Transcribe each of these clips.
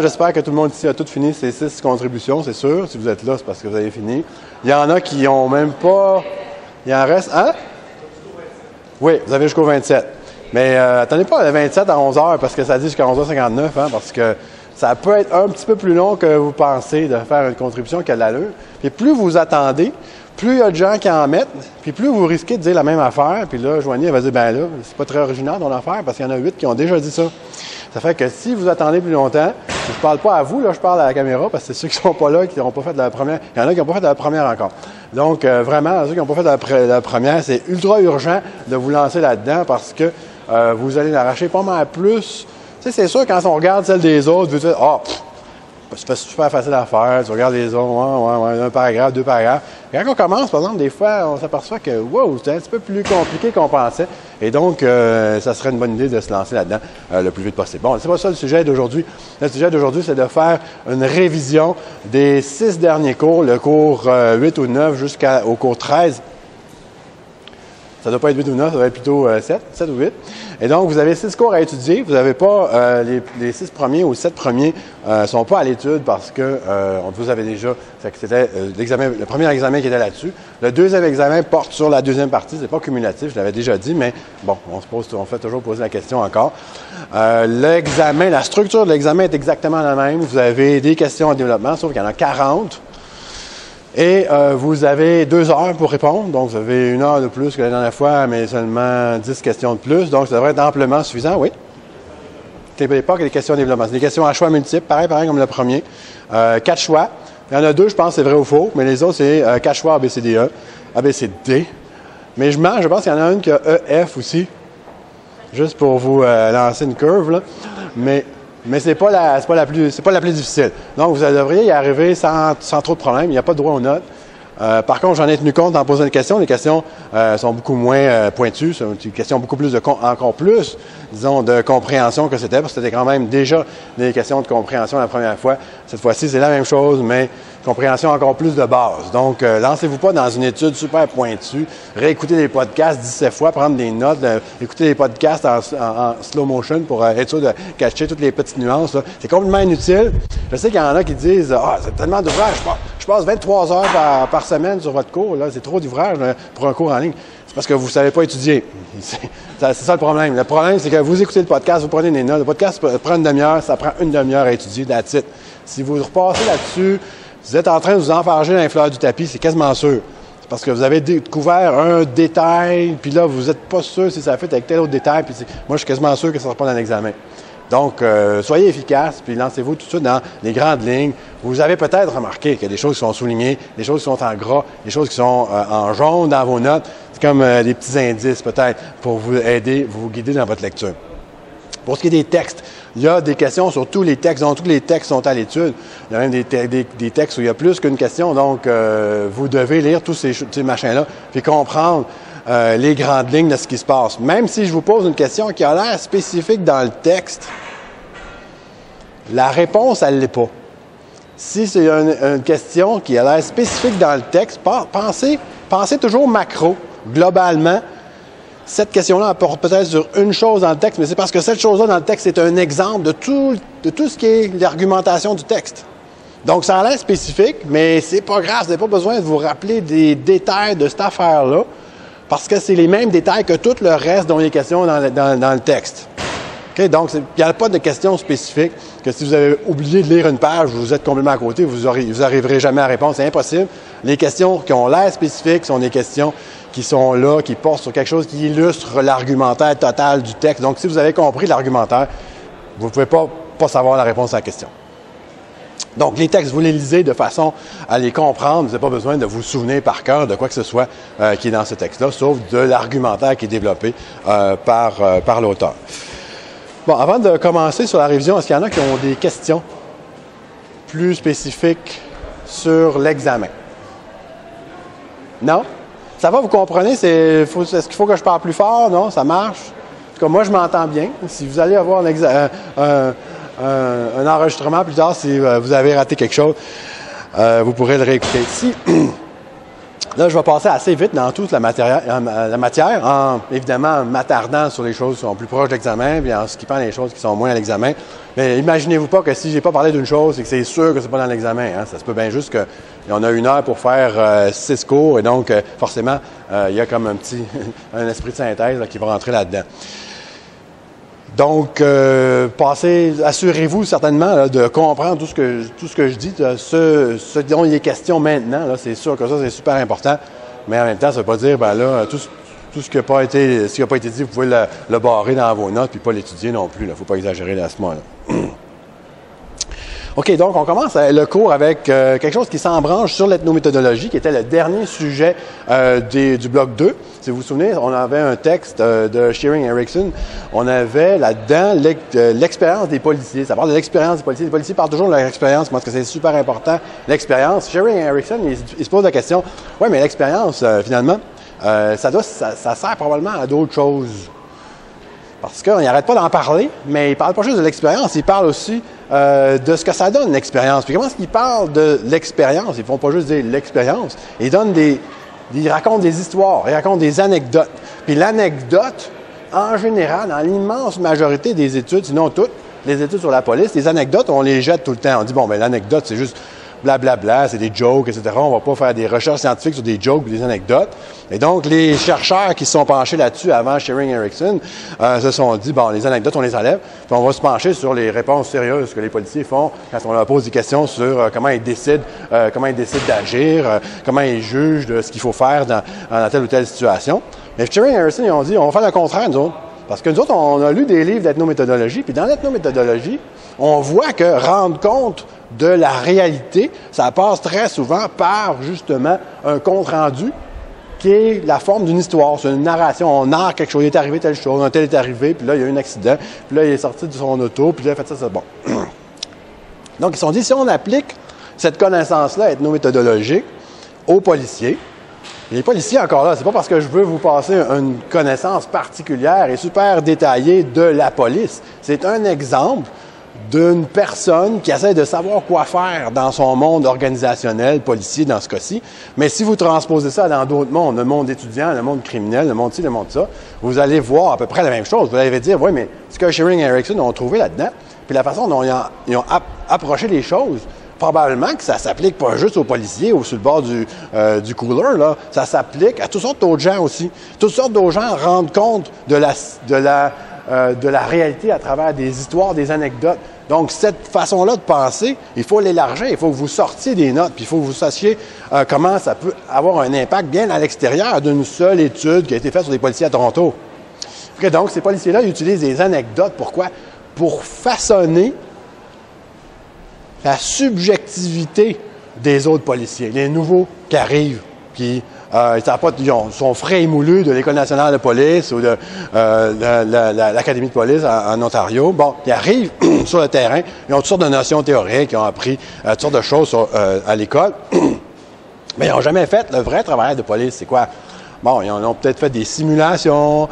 J'espère que tout le monde ici a tout fini ses 6 contributions, c'est sûr. Si vous êtes là, c'est parce que vous avez fini. Il y en a qui n'ont même pas... Il en reste... Hein? Oui, vous avez jusqu'au 27. Mais attendez pas le 27 à 11 h parce que ça dit jusqu'à 11h59, hein, parce que ça peut être un petit peu plus long que vous pensez de faire une contribution qui a de l'allure. Puis plus vous attendez, plus il y a de gens qui en mettent, puis plus vous risquez de dire la même affaire. Puis là, Joanie, elle va dire, ben là, c'est pas très original ton affaire parce qu'il y en a 8 qui ont déjà dit ça. Ça fait que si vous attendez plus longtemps, je parle pas à vous, là, je parle à la caméra parce que c'est ceux qui sont pas là, qui n'ont pas fait de la première. Il y en a qui n'ont pas fait de la première encore. Donc, vraiment, ceux qui n'ont pas fait de la première, c'est ultra urgent de vous lancer là-dedans parce que vous allez l'arracher pas mal plus. Tu sais, c'est sûr, quand on regarde celle des autres, vous dites, c'est super facile à faire. Tu regardes les autres, ouais, un paragraphe, 2 paragraphes. Quand on commence, par exemple, des fois, on s'aperçoit que, wow, c'est un petit peu plus compliqué qu'on pensait. Et donc, ça serait une bonne idée de se lancer là-dedans le plus vite possible. Bon, c'est pas ça le sujet d'aujourd'hui. Le sujet d'aujourd'hui, c'est de faire une révision des 6 derniers cours, le cours 8 ou 9 jusqu'au cours 13. Ça ne doit pas être 8 ou 9, ça doit être plutôt 7 ou 8. Et donc, vous avez 6 cours à étudier. Vous n'avez pas les 6 premiers ou 7 premiers ne sont pas à l'étude parce que vous avez déjà, c'était le premier examen qui était là-dessus. Le deuxième examen porte sur la deuxième partie. C'est pas cumulatif, je l'avais déjà dit, mais bon, on fait toujours poser la question encore. L'examen, la structure de l'examen est exactement la même. Vous avez des questions en développement, sauf qu'il y en a 40. Et vous avez 2 heures pour répondre, donc vous avez 1 heure de plus que la dernière fois, mais seulement 10 questions de plus, donc ça devrait être amplement suffisant, oui. N'oubliez pas que des questions de développement. C'est des questions à choix multiples, pareil comme le premier. 4 choix. Il y en a 2, je pense, c'est vrai ou faux, mais les autres, c'est 4 choix ABCDE, ABCD. Mais je pense qu'il y en a une qui a EF aussi, juste pour vous lancer une curve, là. Mais c'est pas la plus difficile. Donc, vous devriez y arriver sans trop de problèmes. Il n'y a pas de droit aux notes. Par contre, j'en ai tenu compte en posant des questions. Les questions sont beaucoup moins pointues. C'est une question beaucoup plus encore plus, disons, de compréhension que c'était, parce que c'était quand même déjà des questions de compréhension la première fois. Cette fois-ci, c'est la même chose, mais compréhension encore plus de base. Donc, lancez-vous pas dans une étude super pointue. Réécoutez des podcasts 17 fois, prendre des notes, écouter des podcasts en slow motion pour être sûr de cacher toutes les petites nuances. Là. C'est complètement inutile. Je sais qu'il y en a qui disent « c'est tellement d'ouvrage, je passe 23 heures par semaine sur votre cours. Là, c'est trop d'ouvrage pour un cours en ligne. » C'est parce que vous ne savez pas étudier. C'est ça le problème. Le problème, c'est que vous écoutez le podcast, vous prenez des notes. Le podcast prend une demi-heure, ça prend une demi-heure à étudier, that's it. Si vous repassez là-dessus, vous êtes en train de vous enfarger dans les fleurs du tapis, c'est quasiment sûr. C'est parce que vous avez découvert un détail, puis là, vous n'êtes pas sûr si ça fait avec tel autre détail, puis moi, je suis quasiment sûr que ça ne sera pas dans l'examen. Donc, soyez efficaces, puis lancez-vous tout de suite dans les grandes lignes. Vous avez peut-être remarqué qu'il y a des choses qui sont soulignées, des choses qui sont en gras, des choses qui sont en jaune dans vos notes. C'est comme des petits indices, peut-être, pour vous aider, vous guider dans votre lecture. Pour ce qui est des textes, il y a des questions sur tous les textes, donc tous les textes sont à l'étude. Il y a même des textes où il y a plus qu'une question, donc vous devez lire tous ces machins-là, puis comprendre les grandes lignes de ce qui se passe. Même si je vous pose une question qui a l'air spécifique dans le texte, la réponse, elle ne l'est pas. Si c'est une question qui a l'air spécifique dans le texte, pensez toujours macro, globalement. Cette question-là porte peut-être sur une chose dans le texte, mais c'est parce que cette chose-là dans le texte est un exemple de tout ce qui est l'argumentation du texte. Donc, ça a l'air spécifique, mais c'est pas grave, vous n'avez pas besoin de vous rappeler des détails de cette affaire-là, parce que c'est les mêmes détails que tout le reste dont il est question dans le texte. Okay? Donc, il n'y a pas de questions spécifiques que si vous avez oublié de lire une page, vous êtes complètement à côté, vous n'arriverez jamais à répondre, c'est impossible. Les questions qui ont l'air spécifiques sont des questions qui sont là, qui portent sur quelque chose qui illustre l'argumentaire total du texte. Donc, si vous avez compris l'argumentaire, vous ne pouvez pas savoir la réponse à la question. Donc, les textes, vous les lisez de façon à les comprendre. Vous n'avez pas besoin de vous souvenir par cœur de quoi que ce soit qui est dans ce texte-là, sauf de l'argumentaire qui est développé par l'auteur. Bon, avant de commencer sur la révision, est-ce qu'il y en a qui ont des questions plus spécifiques sur l'examen? Non? Ça va, vous comprenez? Est-ce qu'il faut que je parle plus fort? Non? Ça marche? En tout cas, moi, je m'entends bien. Si vous allez avoir un enregistrement plus tard, si vous avez raté quelque chose, vous pourrez le réécouter. Là, je vais passer assez vite dans toute la matière, en évidemment m'attardant sur les choses qui sont plus proches de l'examen, puis en skippant les choses qui sont moins à l'examen. Mais imaginez-vous pas que si j'ai pas parlé d'une chose, c'est que c'est sûr que c'est pas dans l'examen. Hein. Ça se peut bien juste qu'on a 1 heure pour faire 6 cours, et donc forcément, il y a comme un esprit de synthèse là, qui va rentrer là-dedans. Donc, assurez-vous certainement là, de comprendre tout ce que je dis, ce dont il est question maintenant. Là, c'est sûr que ça, c'est super important. Mais en même temps, ça ne veut pas dire, ben là, tout ce qui n'a pas été dit, vous pouvez le barrer dans vos notes puis pas l'étudier non plus. Il ne faut pas exagérer à ce moment-là. OK, donc on commence le cours avec quelque chose qui s'embranche sur l'ethnométhodologie, qui était le dernier sujet du bloc 2. Si vous vous souvenez, on avait un texte de Shearing Erikson. On avait là-dedans l'expérience des policiers. Ça parle de l'expérience des policiers. Les policiers parlent toujours de leur expérience. Moi, parce que c'est super important, l'expérience. Shearing Erikson, il se pose la question, oui, mais l'expérience, finalement, ça sert probablement à d'autres choses. Parce qu'on n'arrête pas d'en parler, mais il ne parle pas juste de l'expérience, il parle aussi de ce que ça donne, l'expérience. Puis comment est-ce qu'il parle de l'expérience? Ils ne font pas juste dire l'expérience. Ils racontent des histoires, ils racontent des anecdotes. Puis l'anecdote, en général, dans l'immense majorité des études, sinon toutes les études sur la police, les anecdotes, on les jette tout le temps. On dit, bon, ben l'anecdote, c'est juste blablabla, c'est des jokes, etc. On ne va pas faire des recherches scientifiques sur des jokes ou des anecdotes. Et donc, les chercheurs qui se sont penchés là-dessus avant Shearing Erikson se sont dit, bon, les anecdotes, on les enlève, puis on va se pencher sur les réponses sérieuses que les policiers font quand on leur pose des questions sur comment ils décident d'agir, comment ils jugent de ce qu'il faut faire dans telle ou telle situation. Mais Shearing Erikson, ils ont dit, on va faire le contraire, nous autres. Parce que nous autres, on a lu des livres d'ethnométhodologie, puis dans l'ethnométhodologie, on voit que rendre compte de la réalité, ça passe très souvent par, justement, un compte-rendu qui est la forme d'une histoire. C'est une narration. On narre quelque chose. Il est arrivé telle chose, un tel est arrivé, puis là, il y a eu un accident, puis là, il est sorti de son auto, puis là, il a fait ça, c'est bon. Donc, ils se sont dit, si on applique cette connaissance-là ethnométhodologique aux policiers, les policiers, encore là, c'est pas parce que je veux vous passer une connaissance particulière et super détaillée de la police. C'est un exemple d'une personne qui essaie de savoir quoi faire dans son monde organisationnel, policier dans ce cas-ci. Mais si vous transposez ça dans d'autres mondes, le monde étudiant, le monde criminel, le monde ci, le monde ça, vous allez voir à peu près la même chose. Vous allez dire, oui, mais ce que Shearing Erikson ont trouvé là-dedans, puis la façon dont ils ont approché les choses, probablement que ça s'applique pas juste aux policiers ou sur le bord du cooler, là. Ça s'applique à toutes sortes d'autres gens aussi. Toutes sortes d'autres gens rendent compte de la réalité à travers des histoires, des anecdotes. Donc, cette façon-là de penser, il faut l'élargir, il faut que vous sortiez des notes, puis il faut que vous sachiez comment ça peut avoir un impact bien à l'extérieur d'une seule étude qui a été faite sur des policiers à Toronto. Okay, donc, ces policiers-là, ils utilisent des anecdotes. Pourquoi? Pour façonner la subjectivité des autres policiers, les nouveaux qui arrivent, qui sont frais et moulus de l'École nationale de police ou de l'Académie de police en Ontario. Bon, ils arrivent sur le terrain, ils ont toutes sortes de notions théoriques, ils ont appris toutes sortes de choses à l'école, mais ils n'ont jamais fait le vrai travail de police. C'est quoi? Bon, ils ont peut-être fait des simulations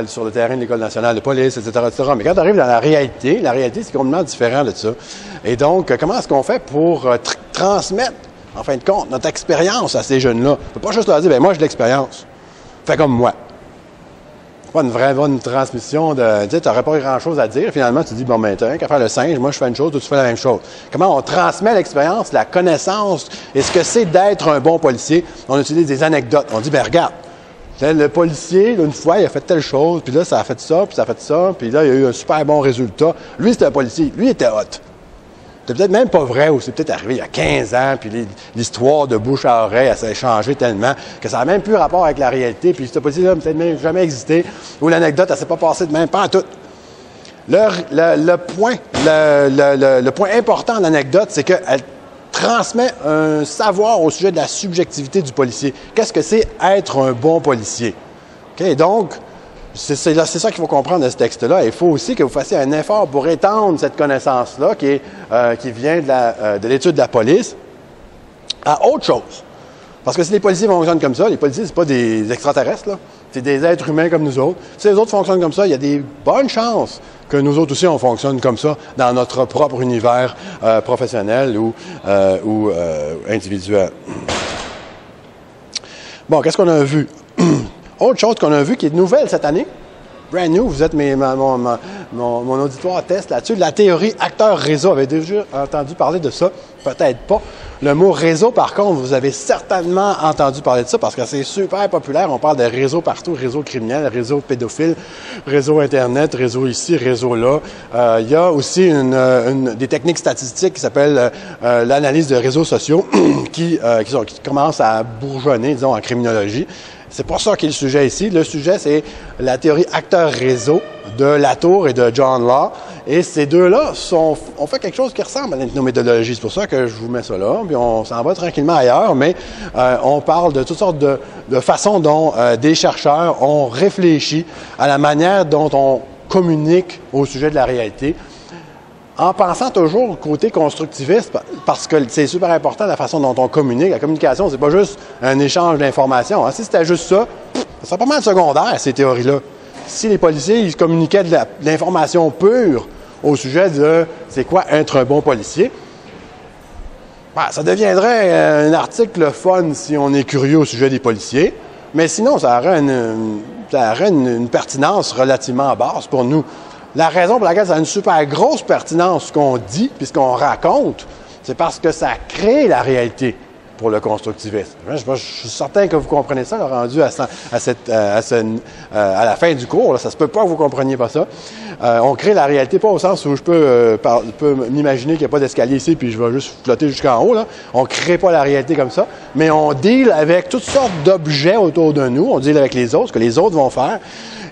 sur le terrain de l'École nationale de police, etc., etc. Mais quand on arrive dans la réalité, c'est complètement différent de ça. Et donc, comment est-ce qu'on fait pour transmettre, en fin de compte, notre expérience à ces jeunes-là? On ne peut pas juste leur dire, bien, moi, j'ai de l'expérience. Fais comme moi. C'est pas une vraie bonne transmission de... Tu n'aurais pas grand-chose à dire. Finalement, tu dis, bon, ben, tu n'as rien qu'à faire le singe. Moi, je fais une chose, toi, tu fais la même chose. Comment on transmet l'expérience, la connaissance, et ce que c'est d'être un bon policier? On utilise des anecdotes. On dit, ben regarde, le policier, là, une fois, il a fait telle chose, puis là, ça a fait ça, puis là, il a eu un super bon résultat. Lui, c'était un policier. Lui, il était hot. C'est peut-être même pas vrai, ou c'est peut-être arrivé il y a 15 ans, puis l'histoire de bouche à oreille, elle s'est changée tellement que ça n'a même plus rapport avec la réalité, puis ce policier-là n'a peut-être même jamais existé, ou l'anecdote, elle s'est pas passée de même, pas en tout. Le point important de l'anecdote, c'est qu'elle transmet un savoir au sujet de la subjectivité du policier. Qu'est-ce que c'est être un bon policier? OK, donc, c'est ça qu'il faut comprendre de ce texte-là. Il faut aussi que vous fassiez un effort pour étendre cette connaissance-là qui vient de l'étude de la police à autre chose. Parce que si les policiers fonctionnent comme ça, les policiers, c'est pas des extraterrestres, là. C'est des êtres humains comme nous autres. Si les autres fonctionnent comme ça, il y a des bonnes chances que nous autres aussi, on fonctionne comme ça dans notre propre univers professionnel ou individuel. Bon, qu'est-ce qu'on a vu? Autre chose qu'on a vu qui est nouvelle cette année, brand new, vous êtes mon auditoire test là-dessus, la théorie acteur-réseau. Vous avez déjà entendu parler de ça? Peut-être pas. Le mot réseau, par contre, vous avez certainement entendu parler de ça parce que c'est super populaire. On parle de réseaux partout, réseau criminel, réseau pédophile, réseau Internet, réseau ici, réseau là. Il y a aussi des techniques statistiques qui s'appellent l'analyse de réseaux sociaux qui commencent à bourgeonner, disons, en criminologie. C'est pour ça qu'il est le sujet ici. Le sujet, c'est la théorie acteur-réseau de Latour et de John Law. Et ces deux-là ont fait quelque chose qui ressemble à l'ethnométhodologie. C'est pour ça que je vous mets ça là. Puis on s'en va tranquillement ailleurs, mais on parle de toutes sortes de façons dont des chercheurs ont réfléchi à la manière dont on communique au sujet de la réalité, en pensant toujours au côté constructiviste, parce que c'est super important la façon dont on communique. La communication, c'est pas juste un échange d'informations. Hein. Si c'était juste ça, ça serait pas mal secondaire, ces théories-là. Si les policiers ils communiquaient de l'information pure au sujet de c'est quoi être un bon policier, ben, ça deviendrait un article fun si on est curieux au sujet des policiers, mais sinon, ça aurait une pertinence relativement basse pour nous. La raison pour laquelle ça a une super grosse pertinence, ce qu'on dit puis ce qu'on raconte, c'est parce que ça crée la réalité pour le constructivisme. Je suis certain que vous comprenez ça, rendu à la fin du cours. Là, ça se peut pas que vous compreniez pas ça. On crée la réalité, pas au sens où je peux m'imaginer qu'il n'y a pas d'escalier ici puis je vais juste flotter jusqu'en haut. Là. On crée pas la réalité comme ça, mais on deal avec toutes sortes d'objets autour de nous. On deal avec les autres, ce que les autres vont faire.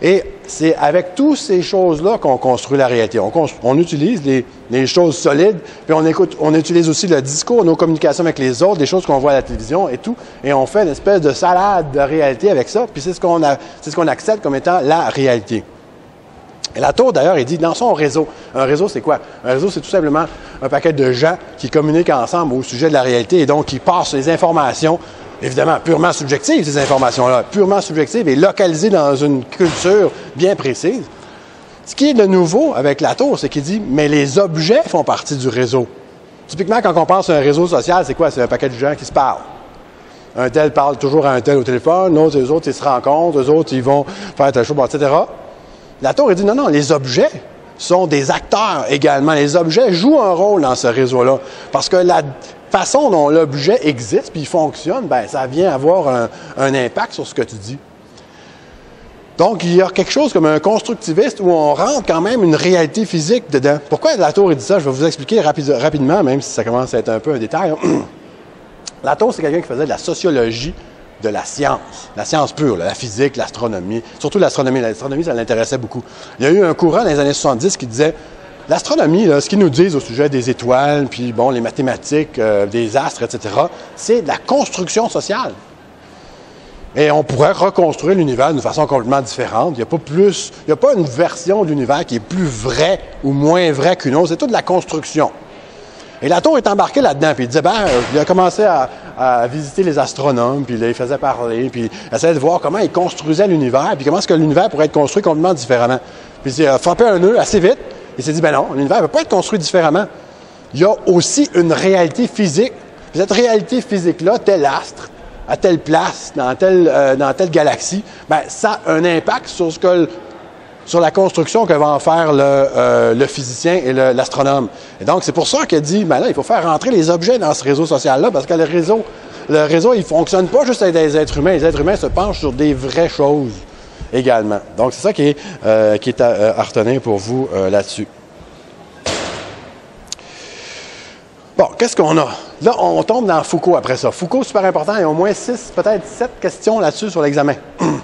Et c'est avec toutes ces choses-là qu'on construit la réalité. On utilise les choses solides, puis on utilise aussi le discours, nos communications avec les autres, des choses qu'on voit à la télévision et tout, et on fait une espèce de salade de réalité avec ça, puis c'est ce qu'on accepte comme étant la réalité. Et Latour, d'ailleurs, il dit, dans son réseau, un réseau, c'est quoi? Un réseau, c'est tout simplement un paquet de gens qui communiquent ensemble au sujet de la réalité et donc qui passent les informations, évidemment, purement subjectives, ces informations-là, purement subjectives et localisées dans une culture bien précise. Ce qui est de nouveau avec Latour, c'est qu'il dit, mais les objets font partie du réseau. Typiquement, quand on pense à un réseau social, c'est quoi? C'est un paquet de gens qui se parlent. Un tel parle toujours à un tel au téléphone, eux autres, ils se rencontrent, eux autres, ils vont faire telle chose, etc. Latour, il dit, non, les objets sont des acteurs également. Les objets jouent un rôle dans ce réseau-là. Parce que la façon dont l'objet existe puis il fonctionne, ben ça vient avoir un impact sur ce que tu dis. Donc, il y a quelque chose comme un constructiviste où on rentre quand même une réalité physique dedans. Pourquoi Latour dit ça? Je vais vous expliquer rapidement, même si ça commence à être un peu un détail. Latour, c'est quelqu'un qui faisait de la sociologie de la science pure, la physique, l'astronomie, surtout l'astronomie. L'astronomie, ça l'intéressait beaucoup. Il y a eu un courant dans les années 70 qui disait l'astronomie, ce qu'ils nous disent au sujet des étoiles, puis bon, les mathématiques, des astres, etc., c'est de la construction sociale. Et on pourrait reconstruire l'univers d'une façon complètement différente. Il n'y a pas une version de l'univers qui est plus vraie ou moins vraie qu'une autre. C'est toute de la construction. Et Latour est embarqué là-dedans, puis il disait, il a commencé à visiter les astronomes, puis là, il faisait parler, puis il essayait de voir comment ils construisaient l'univers, puis comment est-ce que l'univers pourrait être construit complètement différemment. Puis il a frappé un nœud assez vite, il s'est dit, non, l'univers ne peut pas être construit différemment. Il y a aussi une réalité physique. Puis cette réalité physique-là, tel astre, à telle place, dans telle galaxie, ça a un impact sur la construction que va en faire le physicien et l'astronome. Et donc, c'est pour ça qu'il a dit, là, il faut faire rentrer les objets dans ce réseau social-là, parce que le réseau, il ne fonctionne pas juste avec des êtres humains. Les êtres humains se penchent sur des vraies choses également. Donc, c'est ça qui est à retenir pour vous là-dessus. Bon, qu'est-ce qu'on a? Là, on tombe dans Foucault après ça. Foucault, super important, il y a au moins 6, peut-être 7 questions là-dessus sur l'examen.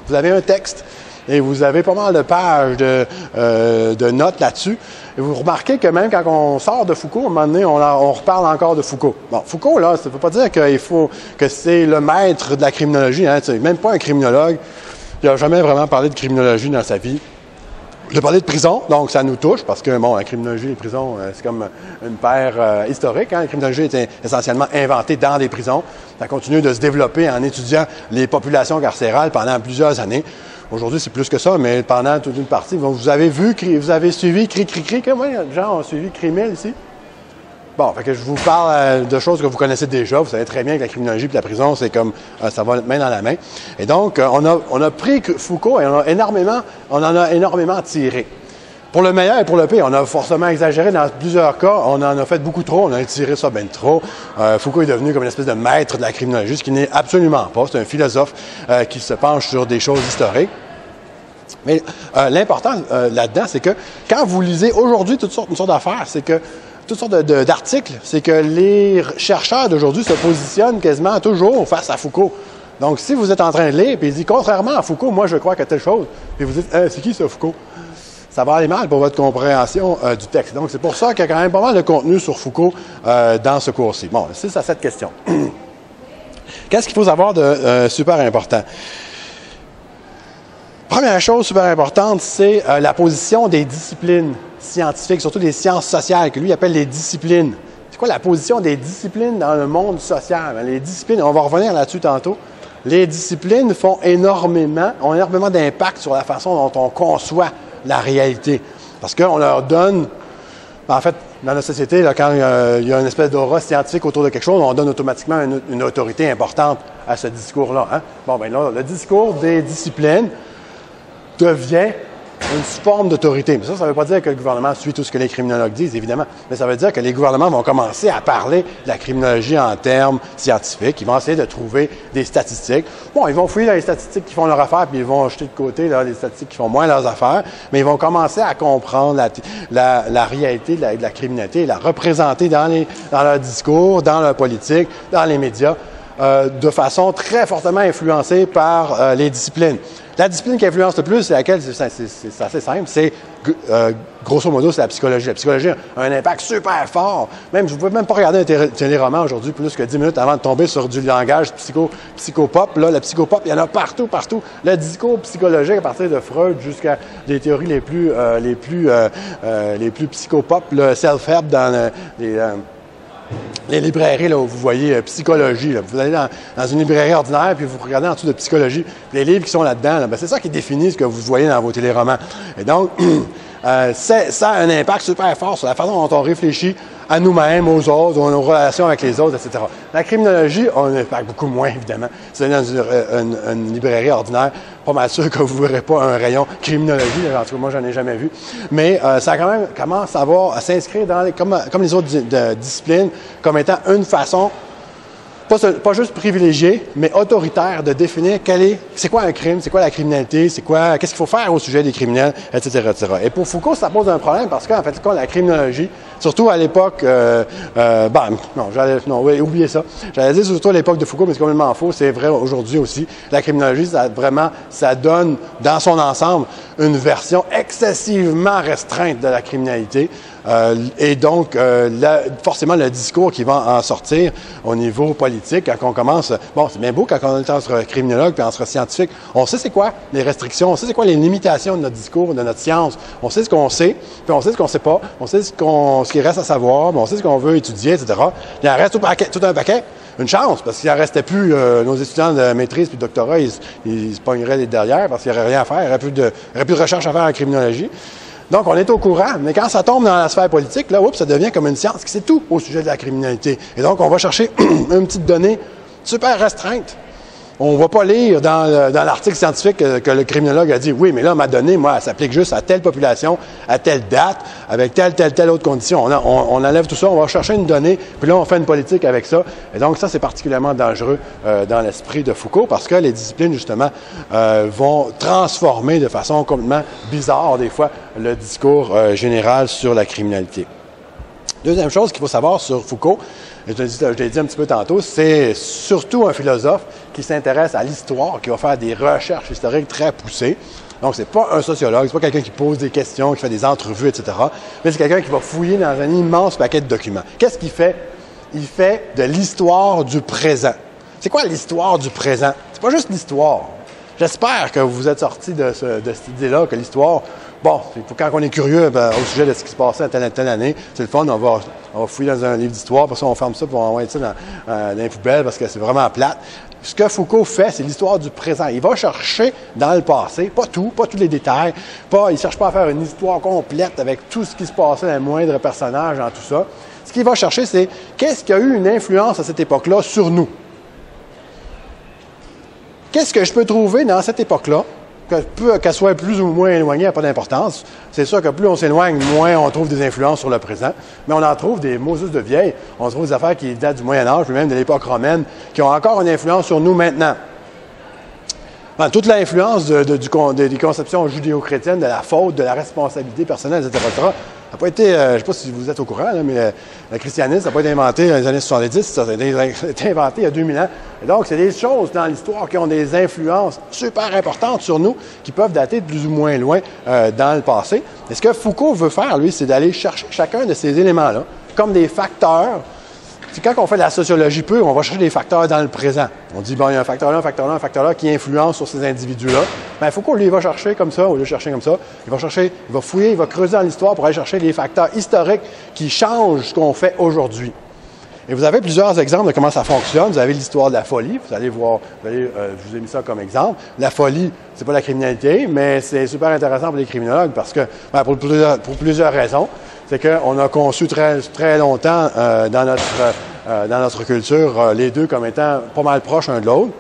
Vous avez un texte et vous avez pas mal de pages de notes là-dessus. Et vous remarquez que même quand on sort de Foucault, à un moment donné, on reparle encore de Foucault. Bon, Foucault, là, ça ne veut pas dire que c'est le maître de la criminologie. Hein, c'est même pas un criminologue. Il n'a jamais vraiment parlé de criminologie dans sa vie. Il a parlé de prison, donc ça nous touche, parce que, la criminologie et les prisons, c'est comme une paire historique. Hein. La criminologie était essentiellement inventée dans des prisons. Ça continue de se développer en étudiant les populations carcérales pendant plusieurs années. Aujourd'hui, c'est plus que ça, mais pendant toute une partie, vous avez suivi CRI, combien de gens ont suivi CRIMIL ici? Bon, fait que je vous parle de choses que vous connaissez déjà. Vous savez très bien que la criminologie et la prison, c'est comme ça va main dans la main. Et donc, on a pris Foucault et on en a énormément tiré. Pour le meilleur et pour le pire, on a forcément exagéré dans plusieurs cas. On en a fait beaucoup trop, on a tiré ça bien trop. Foucault est devenu comme une espèce de maître de la criminologie, ce qui n'est absolument pas. C'est un philosophe qui se penche sur des choses historiques. Mais l'important là-dedans, c'est que quand vous lisez aujourd'hui une sorte d'affaires, c'est que toutes sortes d'articles, c'est que les chercheurs d'aujourd'hui se positionnent quasiment toujours face à Foucault. Donc, si vous êtes en train de lire, puis il dit, contrairement à Foucault, moi, je crois que telle chose, puis vous dites, c'est qui ça, Foucault? Ça va aller mal pour votre compréhension du texte. Donc, c'est pour ça qu'il y a quand même pas mal de contenu sur Foucault dans ce cours-ci. Bon, c'est à cette question. Qu'est-ce qu'il faut savoir de super important? Première chose super importante, c'est la position des disciplines scientifiques, surtout des sciences sociales, que lui appelle les disciplines. C'est quoi la position des disciplines dans le monde social? Les disciplines, on va revenir là-dessus tantôt. Les disciplines ont énormément d'impact sur la façon dont on conçoit la réalité. Parce qu'on leur donne, en fait, dans notre société, là, quand il y a une espèce d'aura scientifique autour de quelque chose, on donne automatiquement une autorité importante à ce discours-là. Hein? Bon, bien là, le discours des disciplines devient une forme d'autorité. Mais ça ne veut pas dire que le gouvernement suit tout ce que les criminologues disent, évidemment. Mais ça veut dire que les gouvernements vont commencer à parler de la criminologie en termes scientifiques. Ils vont essayer de trouver des statistiques. Bon, ils vont fouiller dans les statistiques qui font leur affaire, puis ils vont jeter de côté là, les statistiques qui font moins leurs affaires. Mais ils vont commencer à comprendre la réalité de la criminalité, la représenter dans leur discours, dans leur politique, dans les médias, de façon très fortement influencée par les disciplines. La discipline qui influence le plus, c'est laquelle? C'est assez simple. C'est, grosso modo, c'est la psychologie. La psychologie a un impact super fort. Même, je ne pouvez même pas regarder un téléroman aujourd'hui plus que 10 minutes avant de tomber sur du langage psychopop. Là, le psychopop, il y en a partout. Le discours psychologique, à partir de Freud jusqu'à des théories les plus psychopop, le self-help dans les librairies, là, où vous voyez psychologie. Là. Vous allez dans une librairie ordinaire, puis vous regardez en dessous de psychologie. Puis les livres qui sont là-dedans, là, c'est ça qui définit ce que vous voyez dans vos téléromans. Et donc, ça a un impact super fort sur la façon dont on réfléchit à nous-mêmes, aux autres, à nos relations avec les autres, etc. La criminologie a un impact beaucoup moins, évidemment. C'est dans une librairie ordinaire, pas mal sûr que vous ne verrez pas un rayon criminologie. En tout cas, moi, j'en ai jamais vu. Mais ça quand même commence à s'inscrire dans comme les autres disciplines, comme étant une façon pas juste privilégié, mais autoritaire de définir c'est quoi un crime, c'est quoi la criminalité, qu'est-ce qu'il faut faire au sujet des criminels, etc., etc. Et pour Foucault, ça pose un problème parce qu'en fait, la criminologie, surtout à l'époque, oubliez ça. J'allais dire surtout à l'époque de Foucault, mais c'est complètement faux, c'est vrai aujourd'hui aussi. La criminologie, ça donne, dans son ensemble, une version excessivement restreinte de la criminalité. Et donc, forcément, le discours qui va en sortir au niveau politique, quand on commence... Bon, c'est bien beau quand on est entre criminologue puis entre scientifique. On sait c'est quoi les restrictions, on sait c'est quoi les limitations de notre discours, de notre science. On sait ce qu'on sait, puis on sait ce qu'on sait pas. On sait ce qu'il reste à savoir, mais on sait ce qu'on veut étudier, etc. Il en reste tout un paquet. Une chance, parce qu'il n'en restait plus, nos étudiants de maîtrise puis de doctorat, ils se pogneraient derrière parce qu'il n'y aurait rien à faire. Il n'y aurait plus de recherche à faire en criminologie. Donc, on est au courant, mais quand ça tombe dans la sphère politique, là, ça devient comme une science qui sait tout au sujet de la criminalité. Et donc, on va chercher une petite donnée super restreinte. On ne va pas lire dans l'article scientifique que le criminologue a dit, oui, mais là, ma donnée, moi, elle s'applique juste à telle population, à telle date, avec telle autre condition. On enlève tout ça, on va chercher une donnée, puis là, on fait une politique avec ça. Et donc, ça, c'est particulièrement dangereux dans l'esprit de Foucault, parce que les disciplines, justement, vont transformer de façon complètement bizarre, des fois, le discours général sur la criminalité. Deuxième chose qu'il faut savoir sur Foucault, je l'ai dit un petit peu tantôt, c'est surtout un philosophe qui s'intéresse à l'histoire, qui va faire des recherches historiques très poussées. Donc, c'est pas un sociologue, c'est pas quelqu'un qui pose des questions, qui fait des entrevues, etc. Mais c'est quelqu'un qui va fouiller dans un immense paquet de documents. Qu'est-ce qu'il fait? Il fait de l'histoire du présent. C'est quoi l'histoire du présent? C'est pas juste l'histoire. J'espère que vous êtes sortis de cette idée-là, que l'histoire, bon, quand on est curieux au sujet de ce qui se passait à telle année, c'est le fun, on va fouiller dans un livre d'histoire, après ça on ferme ça, puis on envoie ça dans les poubelles parce que c'est vraiment plate. Ce que Foucault fait, c'est l'histoire du présent. Il va chercher dans le passé, pas tous les détails, il ne cherche pas à faire une histoire complète avec tout ce qui se passait dans le moindre personnage dans tout ça. Ce qu'il va chercher, c'est qu'est-ce qui a eu une influence à cette époque-là sur nous? Qu'est-ce que je peux trouver dans cette époque-là, qu'elle soit plus ou moins éloignée, n'a pas d'importance. C'est sûr que plus on s'éloigne, moins on trouve des influences sur le présent. Mais on en trouve des mots juste de vieilles. On trouve des affaires qui datent du Moyen Âge, puis même de l'époque romaine, qui ont encore une influence sur nous maintenant. Ben, toute l'influence des conceptions judéo-chrétiennes, de la faute, de la responsabilité personnelle, etc., ça n'a pas été, je ne sais pas si vous êtes au courant, là, mais le christianisme n'a pas été inventé dans les années 70, ça a été inventé il y a 2000 ans. Et donc, c'est des choses dans l'histoire qui ont des influences super importantes sur nous, qui peuvent dater de plus ou moins loin dans le passé. Et ce que Foucault veut faire, lui, c'est d'aller chercher chacun de ces éléments-là comme des facteurs. C'est quand on fait de la sociologie pure, on va chercher des facteurs dans le présent. On dit, bon, il y a un facteur là, un facteur là, un facteur là qui influence sur ces individus-là. Bien, Foucault, lui, il va chercher comme ça, au lieu de chercher comme ça. Il va fouiller, il va creuser dans l'histoire pour aller chercher les facteurs historiques qui changent ce qu'on fait aujourd'hui. Et vous avez plusieurs exemples de comment ça fonctionne. Vous avez l'histoire de la folie. Vous allez voir, je vous ai mis ça comme exemple. La folie, c'est pas la criminalité, mais c'est super intéressant pour les criminologues parce que, ben, pour plusieurs raisons. C'est qu'on a conçu très, très longtemps dans notre culture les deux comme étant pas mal proches l'un de l'autre.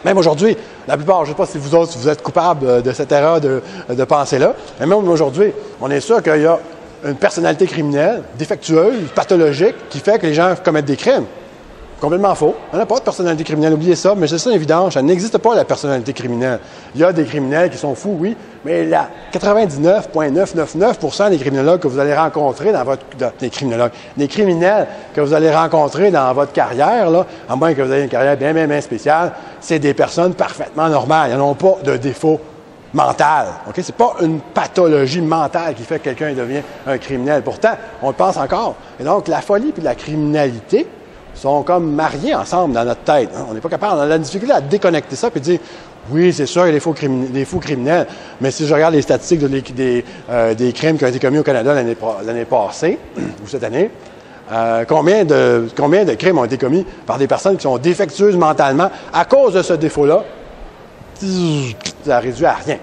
Même aujourd'hui, la plupart, je ne sais pas si vous autres, vous êtes coupables de cette erreur de pensée-là, mais même aujourd'hui, on est sûr qu'il y a une personnalité criminelle, défectueuse, pathologique, qui fait que les gens commettent des crimes. Complètement faux. On n'a pas de personnalité criminelle, oubliez ça, mais c'est ça l'évidence, ça n'existe pas la personnalité criminelle. Il y a des criminels qui sont fous, oui, mais la 99,999% des criminologues que vous allez rencontrer des criminels que vous allez rencontrer dans votre carrière, là, à moins que vous ayez une carrière bien, bien, bien spéciale, c'est des personnes parfaitement normales. Ils n'ont pas de défaut mental. Okay? Ce n'est pas une pathologie mentale qui fait que quelqu'un devient un criminel. Pourtant, on le pense encore. Et donc, la folie et la criminalité sont comme mariés ensemble dans notre tête. Hein? On n'est pas capable, on a la difficulté à déconnecter ça et dire, oui, c'est sûr, il y a des faux criminels, mais si je regarde les statistiques des crimes qui ont été commis au Canada l'année passée, ou cette année, combien de crimes ont été commis par des personnes qui sont défectueuses mentalement à cause de ce défaut-là? Ça réduit à rien.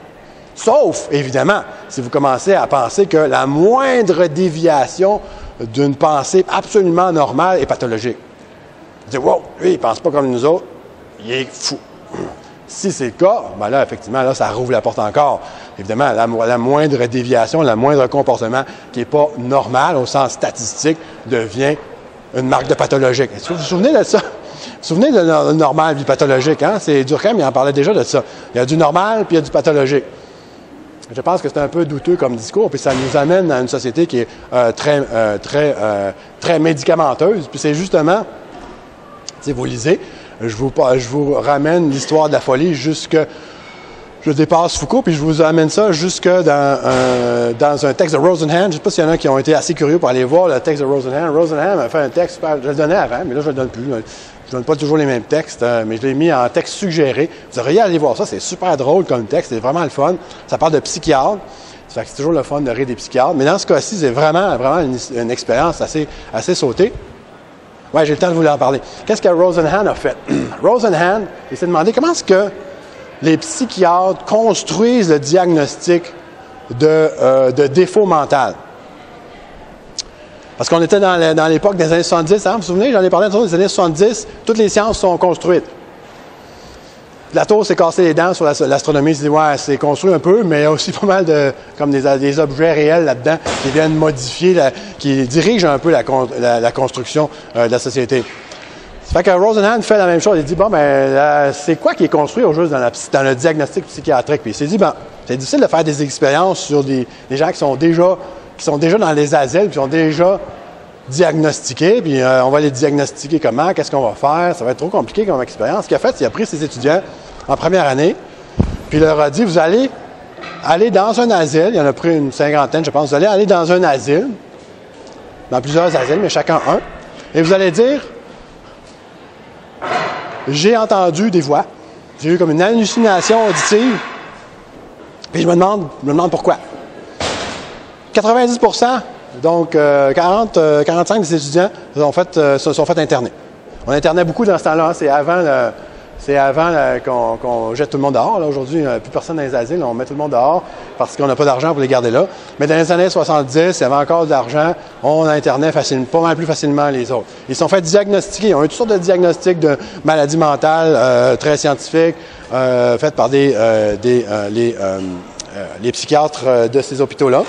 Sauf, évidemment, si vous commencez à penser que la moindre déviation d'une pensée absolument normale est pathologique. Vous dites, wow, lui, il ne pense pas comme nous autres, il est fou. Si c'est le cas, ben là, effectivement, là, ça rouvre la porte encore. Évidemment, la moindre déviation, le moindre comportement qui n'est pas normal au sens statistique devient une marque de pathologique. Est-ce que vous vous souvenez de ça? Vous vous souvenez de normal et du pathologique, hein? C'est Durkheim, il en parlait déjà de ça. Il y a du normal puis il y a du pathologique. Je pense que c'est un peu douteux comme discours, puis ça nous amène à une société qui est très médicamenteuse. Puis c'est justement, si vous lisez, je vous ramène l'histoire de la folie jusque, je dépasse Foucault, puis je vous amène ça jusque dans un texte de Rosenhan. Je ne sais pas s'il y en a qui ont été assez curieux pour aller voir le texte de Rosenhan. Rosenhan a fait un texte, je le donnais avant, mais là je ne le donne plus. Je ne donne pas toujours les mêmes textes, mais je l'ai mis en texte suggéré. Vous devriez aller voir ça, c'est super drôle comme texte, c'est vraiment le fun. Ça parle de psychiatre. Ça fait que c'est toujours le fun de rire des psychiatres. Mais dans ce cas-ci, c'est vraiment une expérience assez sautée. Oui, j'ai le temps de vous en parler. Qu'est-ce que Rosenhan a fait? Rosenhan, il s'est demandé comment est-ce que les psychiatres construisent le diagnostic de défaut mental. Parce qu'on était dans l'époque des années 70, hein, vous vous souvenez, j'en ai parlé des années 70, toutes les sciences sont construites. Platon s'est cassé les dents sur l'astronomie, il s'est dit, ouais, c'est construit un peu, mais il y a aussi pas mal comme des objets réels là-dedans qui viennent modifier, qui dirigent un peu la construction de la société. Ça fait que Rosenhan fait la même chose, il dit, bon, ben, c'est quoi qui est construit au juste dans le diagnostic psychiatrique? Puis il s'est dit, bon, c'est difficile de faire des expériences sur des gens qui sont déjà dans les asiles, qui sont déjà diagnostiqués, puis on va les diagnostiquer comment, qu'est-ce qu'on va faire, ça va être trop compliqué comme expérience. Ce qu'il a fait, c'est qu'il a pris ses étudiants en première année, puis il leur a dit, vous allez aller dans un asile, il y en a pris une cinquantaine, je pense, vous allez aller dans un asile, dans plusieurs asiles, mais chacun un, et vous allez dire, j'ai entendu des voix, j'ai eu comme une hallucination auditive, puis je me demande pourquoi. 90%, donc 45 des étudiants se sont fait interner. On internait beaucoup dans ce temps-là, hein, c'est avant C'est avant qu'on jette tout le monde dehors. Aujourd'hui, plus personne dans les asiles. On met tout le monde dehors parce qu'on n'a pas d'argent pour les garder là. Mais dans les années 70, il y avait encore de l'argent. On internait pas mal plus facilement les autres. Ils se sont fait diagnostiquer. Ils ont eu toutes sortes de diagnostics de maladies mentales très scientifiques faites par les psychiatres de ces hôpitaux-là.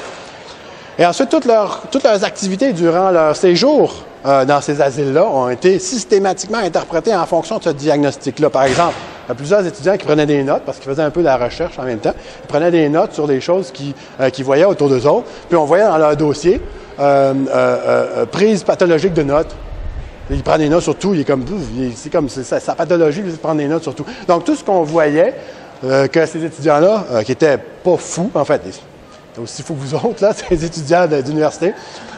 Et ensuite, toutes leurs activités durant leur séjour dans ces asiles-là ont été systématiquement interprétées en fonction de ce diagnostic-là. Par exemple, il y a plusieurs étudiants qui prenaient des notes parce qu'ils faisaient un peu de la recherche en même temps. Ils prenaient des notes sur des choses qu'ils voyaient autour d'eux autres. Puis on voyait dans leur dossier prise pathologique de notes. Il prend des notes sur tout. Il est comme, c'est comme sa pathologie, il prend des notes sur tout. Donc, tout ce qu'on voyait que ces étudiants-là, qui étaient pas fous, en fait, aussi fous que vous autres, là, ces étudiants d'université,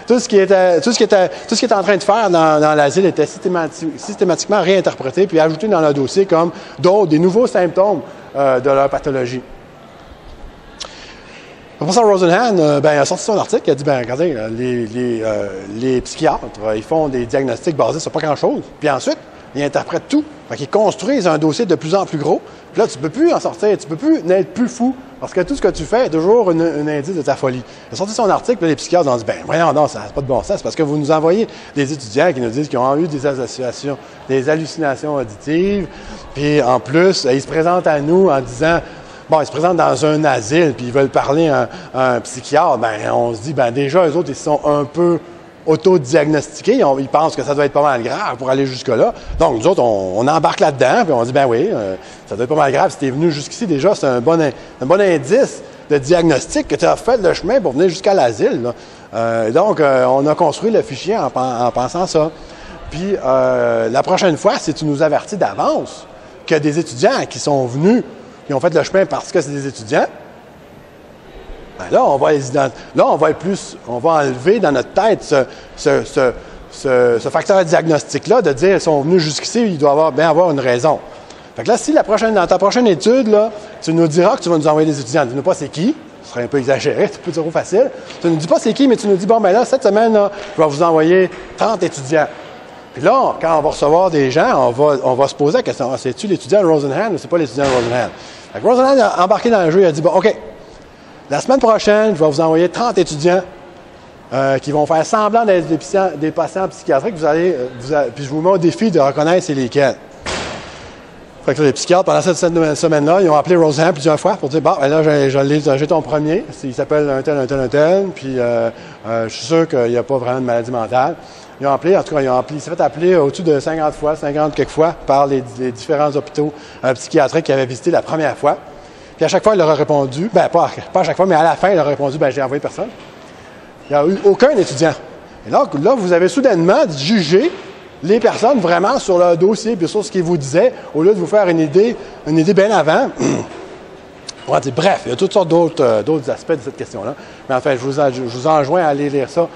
tout ce qui était en train de faire dans l'asile était systématiquement réinterprété puis ajouté dans leur dossier comme des nouveaux symptômes de leur pathologie. Le professeur Rosenhan a sorti son article, il a dit, regardez, les psychiatres, ils font des diagnostics basés sur pas grand-chose, puis ensuite, ils interprètent tout. Fait qu'ils construisent un dossier de plus en plus gros. Puis là, tu ne peux plus en sortir, tu ne peux plus n'être plus fou. Parce que tout ce que tu fais est toujours un indice de ta folie. Il a sorti son article, puis les psychiatres ont dit, voyons, non, ça n'a pas de bon sens. C'est parce que vous nous envoyez des étudiants qui nous disent qu'ils ont eu des hallucinations auditives. Puis en plus, ils se présentent à nous en disant, ils se présentent dans un asile, puis ils veulent parler à un psychiatre. On se dit, déjà, eux autres, ils sont un peu auto-diagnostiqués. Ils pensent que ça doit être pas mal grave pour aller jusque-là. Donc, nous autres, on embarque là-dedans, puis on dit, oui, ça doit être pas mal grave. Si tu es venu jusqu'ici, déjà, c'est un bon indice de diagnostic que tu as fait le chemin pour venir jusqu'à l'asile. Donc, on a construit le fichier en pensant ça. Puis, la prochaine fois, si tu nous avertis d'avance que des étudiants qui sont venus, qui ont fait le chemin parce que c'est des étudiants, là, on va enlever dans notre tête ce facteur diagnostic-là de dire, ils sont venus jusqu'ici, il doit bien avoir une raison. Fait que là, si dans ta prochaine étude, là, tu nous diras que tu vas nous envoyer des étudiants, dis-nous pas c'est qui, ce serait un peu exagéré, c'est un peu trop facile. Tu ne nous dis pas c'est qui, mais tu nous dis, là, cette semaine, là, je vais vous envoyer 30 étudiants. Puis là, quand on va recevoir des gens, on va se poser la question, c'est-tu l'étudiant Rosenhan ou c'est pas l'étudiant Rosenhan? Fait que Rosenhan a embarqué dans le jeu, il a dit, OK, la semaine prochaine, je vais vous envoyer 30 étudiants qui vont faire semblant d'être des patients psychiatriques. Puis je vous mets au défi de reconnaître c'est lesquels. Fait que les psychiatres, pendant cette semaine-là, ils ont appelé Rosenhan plusieurs fois pour dire, j'ai ton premier, il s'appelle un tel, puis je suis sûr qu'il n'y a pas vraiment de maladie mentale. Ils ont appelé, il s'est fait appeler au-dessus de 50 quelques fois par les différents hôpitaux psychiatriques qu'il avait visités la première fois. Puis à chaque fois, il leur a répondu, pas à chaque fois, mais à la fin, il leur a répondu, j'ai envoyé personne. Il n'y a eu aucun étudiant. Et donc, là, vous avez soudainement jugé les personnes vraiment sur leur dossier, puis sur ce qu'ils vous disaient, au lieu de vous faire une idée bien avant. Bref, il y a toutes sortes d'autres aspects de cette question-là. Mais en fait, je vous enjoins à aller lire ça.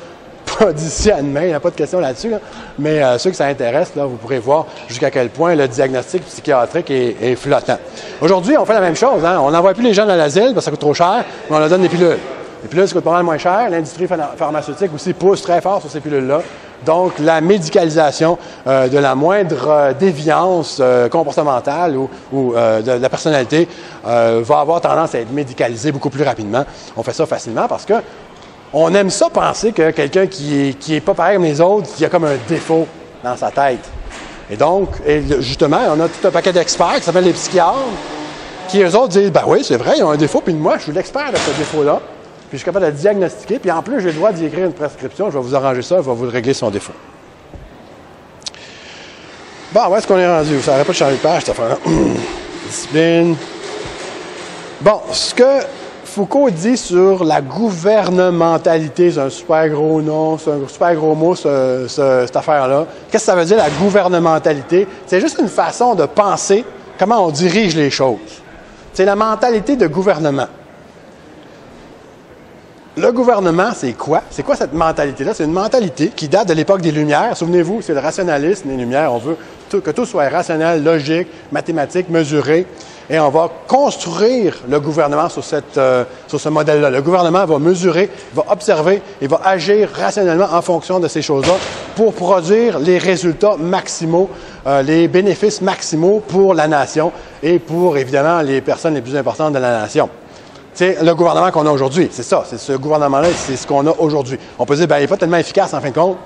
Pas d'ici à demain, il n'y a pas de question là-dessus. Là. Mais ceux que ça intéresse, là, vous pourrez voir jusqu'à quel point le diagnostic psychiatrique est flottant. Aujourd'hui, on fait la même chose. Hein? On n'envoie plus les gens dans l'asile parce que ça coûte trop cher, mais on leur donne des pilules. Les pilules, ça coûte pas mal moins cher. L'industrie pharmaceutique aussi pousse très fort sur ces pilules-là. Donc, la médicalisation de la moindre déviance comportementale ou de la personnalité va avoir tendance à être médicalisée beaucoup plus rapidement. On fait ça facilement parce que on aime ça penser que quelqu'un qui est pas pareil comme les autres, il y a comme un défaut dans sa tête. Et donc, justement, on a tout un paquet d'experts qui s'appellent les psychiatres, qui eux autres disent, oui, c'est vrai, ils ont un défaut, puis moi, je suis l'expert de ce défaut-là, puis je suis capable de le diagnostiquer, puis en plus, j'ai le droit d'y écrire une prescription, je vais vous arranger ça, je vais vous régler son défaut. Où est-ce qu'on est rendu? Ça n'arrête pas de changer de page, cette affaire-là. Discipline. Ce que Foucault dit sur la gouvernementalité, c'est un super gros nom, c'est un super gros mot, cette affaire-là. Qu'est-ce que ça veut dire, la gouvernementalité? C'est juste une façon de penser comment on dirige les choses. C'est la mentalité de gouvernement. Le gouvernement, c'est quoi? C'est quoi cette mentalité-là? C'est une mentalité qui date de l'époque des Lumières. Souvenez-vous, c'est le rationalisme des Lumières. On veut que tout soit rationnel, logique, mathématique, mesuré. Et on va construire le gouvernement sur ce modèle-là. Le gouvernement va mesurer, va observer et va agir rationnellement en fonction de ces choses-là pour produire les résultats maximaux, les bénéfices maximaux pour la nation et pour, évidemment, les personnes les plus importantes de la nation. C'est le gouvernement qu'on a aujourd'hui, c'est ça, c'est ce gouvernement-là, c'est ce qu'on a aujourd'hui. On peut dire, bien, il n'est pas tellement efficace en fin de compte.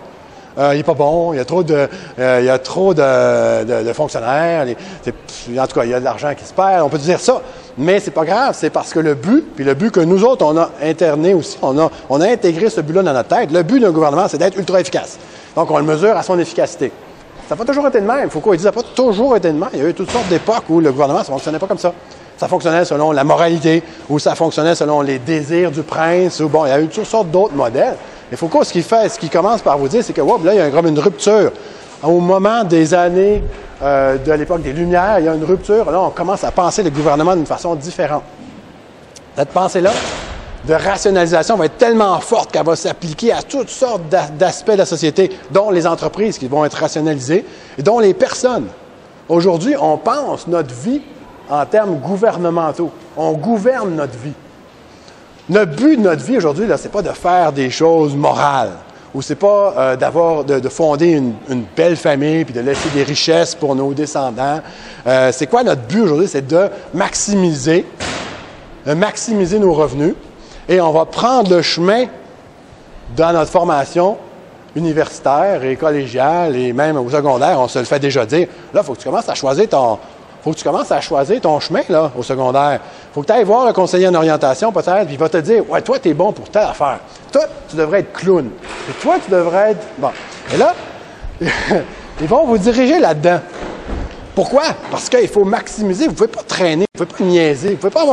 Il n'est pas bon, il y a trop de fonctionnaires, en tout cas, il y a de l'argent qui se perd, on peut dire ça. Mais c'est pas grave, c'est parce que le but que nous autres, on a interné aussi, on a intégré ce but-là dans notre tête. Le but d'un gouvernement, c'est d'être ultra efficace. Donc, on le mesure à son efficacité. Ça n'a pas toujours été de même. Foucault, il dit, ça n'a pas toujours été de même. Il y a eu toutes sortes d'époques où le gouvernement, ça ne fonctionnait pas comme ça. Ça fonctionnait selon la moralité, ou ça fonctionnait selon les désirs du prince, ou bon, il y a eu toutes sortes d'autres modèles. Et Foucault, ce qu'il commence par vous dire, c'est que, wow, là, il y a comme une rupture. Au moment des années de l'époque des Lumières, il y a une rupture. Là, on commence à penser le gouvernement d'une façon différente. Cette pensée-là de rationalisation va être tellement forte qu'elle va s'appliquer à toutes sortes d'aspects de la société, dont les entreprises qui vont être rationalisées, et dont les personnes. Aujourd'hui, on pense notre vie en termes gouvernementaux. On gouverne notre vie. Le but de notre vie aujourd'hui, ce n'est pas de faire des choses morales, ou c'est pas de fonder une belle famille puis de laisser des richesses pour nos descendants. C'est quoi notre but aujourd'hui? C'est de maximiser nos revenus, et on va prendre le chemin dans notre formation universitaire et collégiale et même au secondaire, on se le fait déjà dire. Là, il faut que tu commences à choisir ton chemin là, au secondaire. Il faut que tu ailles voir le conseiller en orientation, peut-être, puis il va te dire, ouais, toi, tu es bon pour telle affaire. Toi, tu devrais être clown. Et toi, tu devrais être. Bon. Et là, ils vont vous diriger là-dedans. Pourquoi? Parce qu'il faut maximiser. Vous ne pouvez pas traîner, vous ne pouvez pas niaiser, vous ne pouvez pas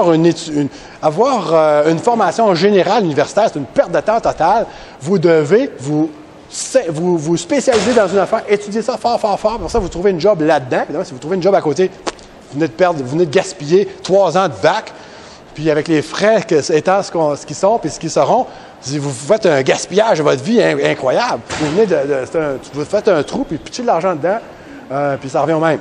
avoir une formation générale universitaire, c'est une perte de temps totale. Vous devez vous spécialiser dans une affaire, étudier ça fort, pour ça, vous trouvez une job là-dedans. Évidemment, si vous trouvez une job à côté, vous venez de gaspiller 3 ans de bac, puis avec les frais étant ce qu'ils sont puis ce qu'ils seront, vous faites un gaspillage de votre vie incroyable. Vous faites un trou, puis pitchez de l'argent dedans, puis ça revient au même.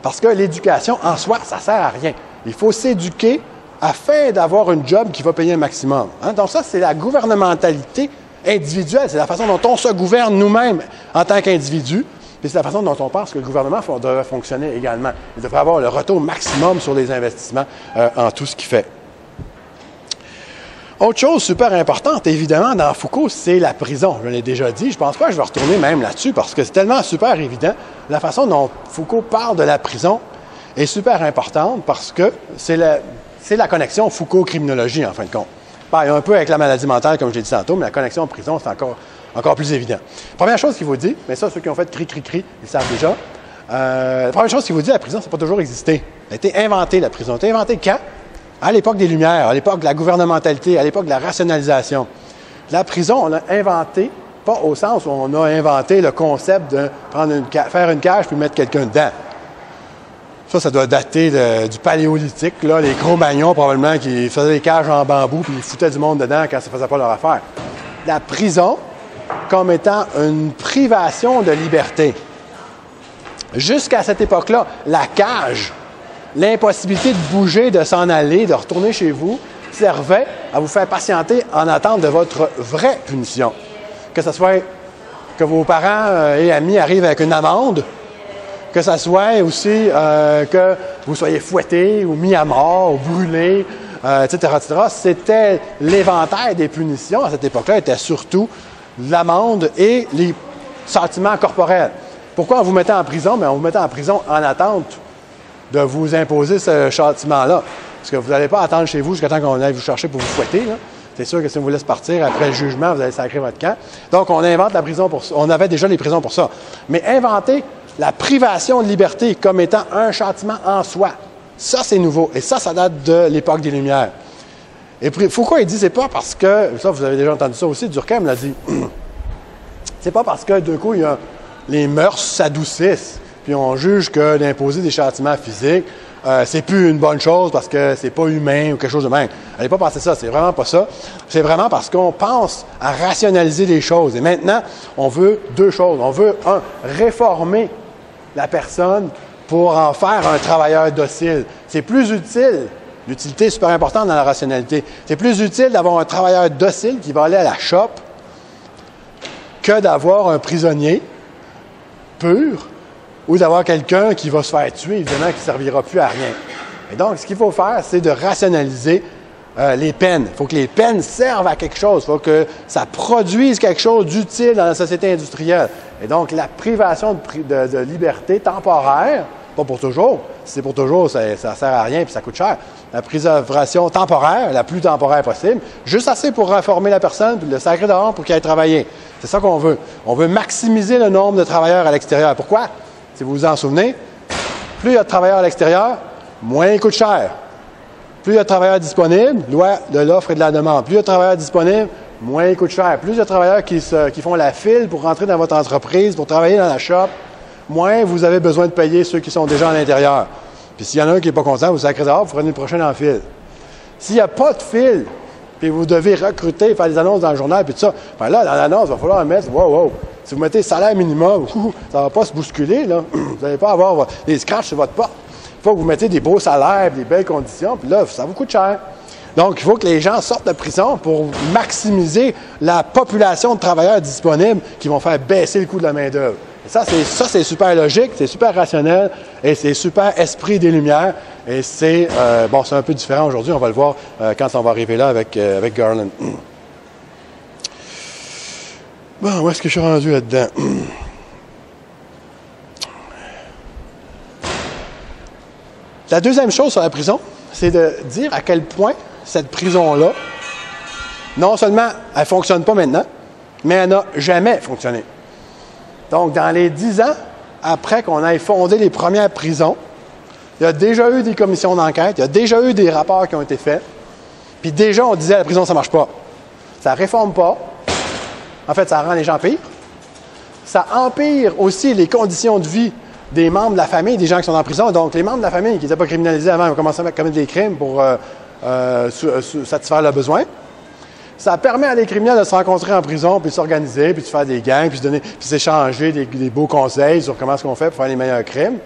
Parce que l'éducation, en soi, ça ne sert à rien. Il faut s'éduquer afin d'avoir un job qui va payer un maximum. Hein? Donc ça, c'est la gouvernementalité individuelle. C'est la façon dont on se gouverne nous-mêmes en tant qu'individu. Puis c'est la façon dont on pense que le gouvernement devrait fonctionner également. Il devrait avoir le retour maximum sur les investissements en tout ce qu'il fait. Autre chose super importante, évidemment, dans Foucault, c'est la prison. Je l'ai déjà dit, je ne pense pas que je vais retourner même là-dessus parce que c'est tellement super évident. La façon dont Foucault parle de la prison est super importante parce que c'est la connexion Foucault-criminologie, en fin de compte. Pareil, un peu avec la maladie mentale, comme je l'ai dit tantôt, mais la connexion en prison, c'est encore plus évident. Première chose qu'il vous dit, mais ça, ceux qui ont fait cri, ils savent déjà. La première chose qu'il vous dit, la prison, ça n'a pas toujours existé. Elle a été inventée, la prison. Elle a été inventée quand? À l'époque des Lumières, à l'époque de la gouvernementalité, à l'époque de la rationalisation. La prison, on l'a inventée, pas au sens où on a inventé le concept de faire une cage puis mettre quelqu'un dedans. Ça doit dater du paléolithique, là, les Cro-Magnons probablement qui faisaient des cages en bambou puis ils foutaient du monde dedans quand ça ne faisait pas leur affaire. La prison comme étant une privation de liberté. Jusqu'à cette époque-là, la cage, l'impossibilité de bouger, de s'en aller, de retourner chez vous, servait à vous faire patienter en attente de votre vraie punition. Que ce soit que vos parents et amis arrivent avec une amende, que ce soit aussi que vous soyez fouetté ou mis à mort ou brûlé, etc., etc. C'était l'éventaire des punitions à cette époque-là, était surtout l'amende et les sentiments corporels. Pourquoi on vous mettait en prison? Bien, on vous mettait en prison en attente de vous imposer ce châtiment-là. Parce que vous n'allez pas attendre chez vous jusqu'à temps qu'on aille vous chercher pour vous fouetter. C'est sûr que si on vous laisse partir après le jugement, vous allez sacrer votre camp. Donc, on invente la prison pour ça. On avait déjà les prisons pour ça. Mais inventer la privation de liberté comme étant un châtiment en soi, ça, c'est nouveau. Et ça date de l'époque des Lumières. Et Foucault, il dit, c'est pas parce que, ça, vous avez déjà entendu ça aussi, Durkheim l'a dit, c'est pas parce que, d'un coup, les mœurs s'adoucissent, puis on juge que d'imposer des châtiments physiques, c'est plus une bonne chose parce que c'est pas humain ou quelque chose de même. Allez pas penser ça, c'est vraiment pas ça. C'est vraiment parce qu'on pense à rationaliser les choses. Et maintenant, on veut deux choses. On veut, réformer la personne pour en faire un travailleur docile. C'est plus utile, l'utilité est super importante dans la rationalité, c'est plus utile d'avoir un travailleur docile qui va aller à la shop que d'avoir un prisonnier pur, ou d'avoir quelqu'un qui va se faire tuer, évidemment, qui ne servira plus à rien. Et donc, ce qu'il faut faire, c'est de rationaliser les peines. Il faut que les peines servent à quelque chose. Il faut que ça produise quelque chose d'utile dans la société industrielle. Et donc, la privation de liberté temporaire, pas pour toujours. Si c'est pour toujours, ça ne sert à rien et ça coûte cher. La privation temporaire, la plus temporaire possible, juste assez pour reformer la personne puis le sacrer dehors pour qu'il aille travailler. C'est ça qu'on veut. On veut maximiser le nombre de travailleurs à l'extérieur. Pourquoi? Si vous vous en souvenez, plus il y a de travailleurs à l'extérieur, moins il coûte cher. Plus il y a de travailleurs disponibles, loi de l'offre et de la demande. Plus il y a de travailleurs disponibles, moins il coûte cher. Plus il y a de travailleurs qui font la file pour rentrer dans votre entreprise, pour travailler dans la shop, moins vous avez besoin de payer ceux qui sont déjà à l'intérieur. Puis s'il y en a un qui n'est pas content, vous sacrez dehors, vous prenez le prochain en file. S'il n'y a pas de file, puis vous devez recruter, faire des annonces dans le journal, puis tout ça, bien là, dans l'annonce, il va falloir mettre, wow, si vous mettez salaire minimum, ça ne va pas se bousculer, là. Vous n'allez pas avoir des scratchs sur votre porte. Il faut que vous mettiez des beaux salaires, des belles conditions, puis là, ça vous coûte cher. Donc, il faut que les gens sortent de prison pour maximiser la population de travailleurs disponibles qui vont faire baisser le coût de la main-d'œuvre. Ça, c'est super logique, c'est super rationnel et c'est super esprit des Lumières. Et c'est c'est un peu différent aujourd'hui, on va le voir quand on va arriver là avec Garland. Bon, où est-ce que je suis rendu là-dedans? La deuxième chose sur la prison, c'est de dire à quel point cette prison-là, non seulement elle ne fonctionne pas maintenant, mais elle n'a jamais fonctionné. Donc, dans les 10 ans après qu'on ait fondé les premières prisons, il y a déjà eu des commissions d'enquête, il y a déjà eu des rapports qui ont été faits, puis déjà on disait à la prison, ça ne marche pas. Ça ne réforme pas. En fait, ça rend les gens pires. Ça empire aussi les conditions de vie des membres de la famille, des gens qui sont en prison. Donc, les membres de la famille qui n'étaient pas criminalisés avant, ils ont commencé à commettre des crimes pour satisfaire leurs besoins. Ça permet à des criminels de se rencontrer en prison, puis de s'organiser, puis de faire des gangs, puis de s'échanger des beaux conseils sur comment est-ce qu'on fait pour faire les meilleurs crimes.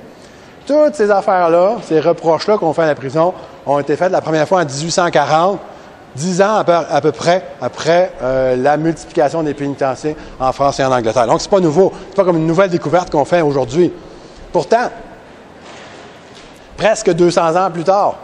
Toutes ces affaires-là, ces reproches-là qu'on fait à la prison, ont été faites la première fois en 1840, 10 ans à peu près après la multiplication des pénitenciers en France et en Angleterre. Donc, c'est pas nouveau. C'est pas comme une nouvelle découverte qu'on fait aujourd'hui. Pourtant, presque 200 ans plus tard,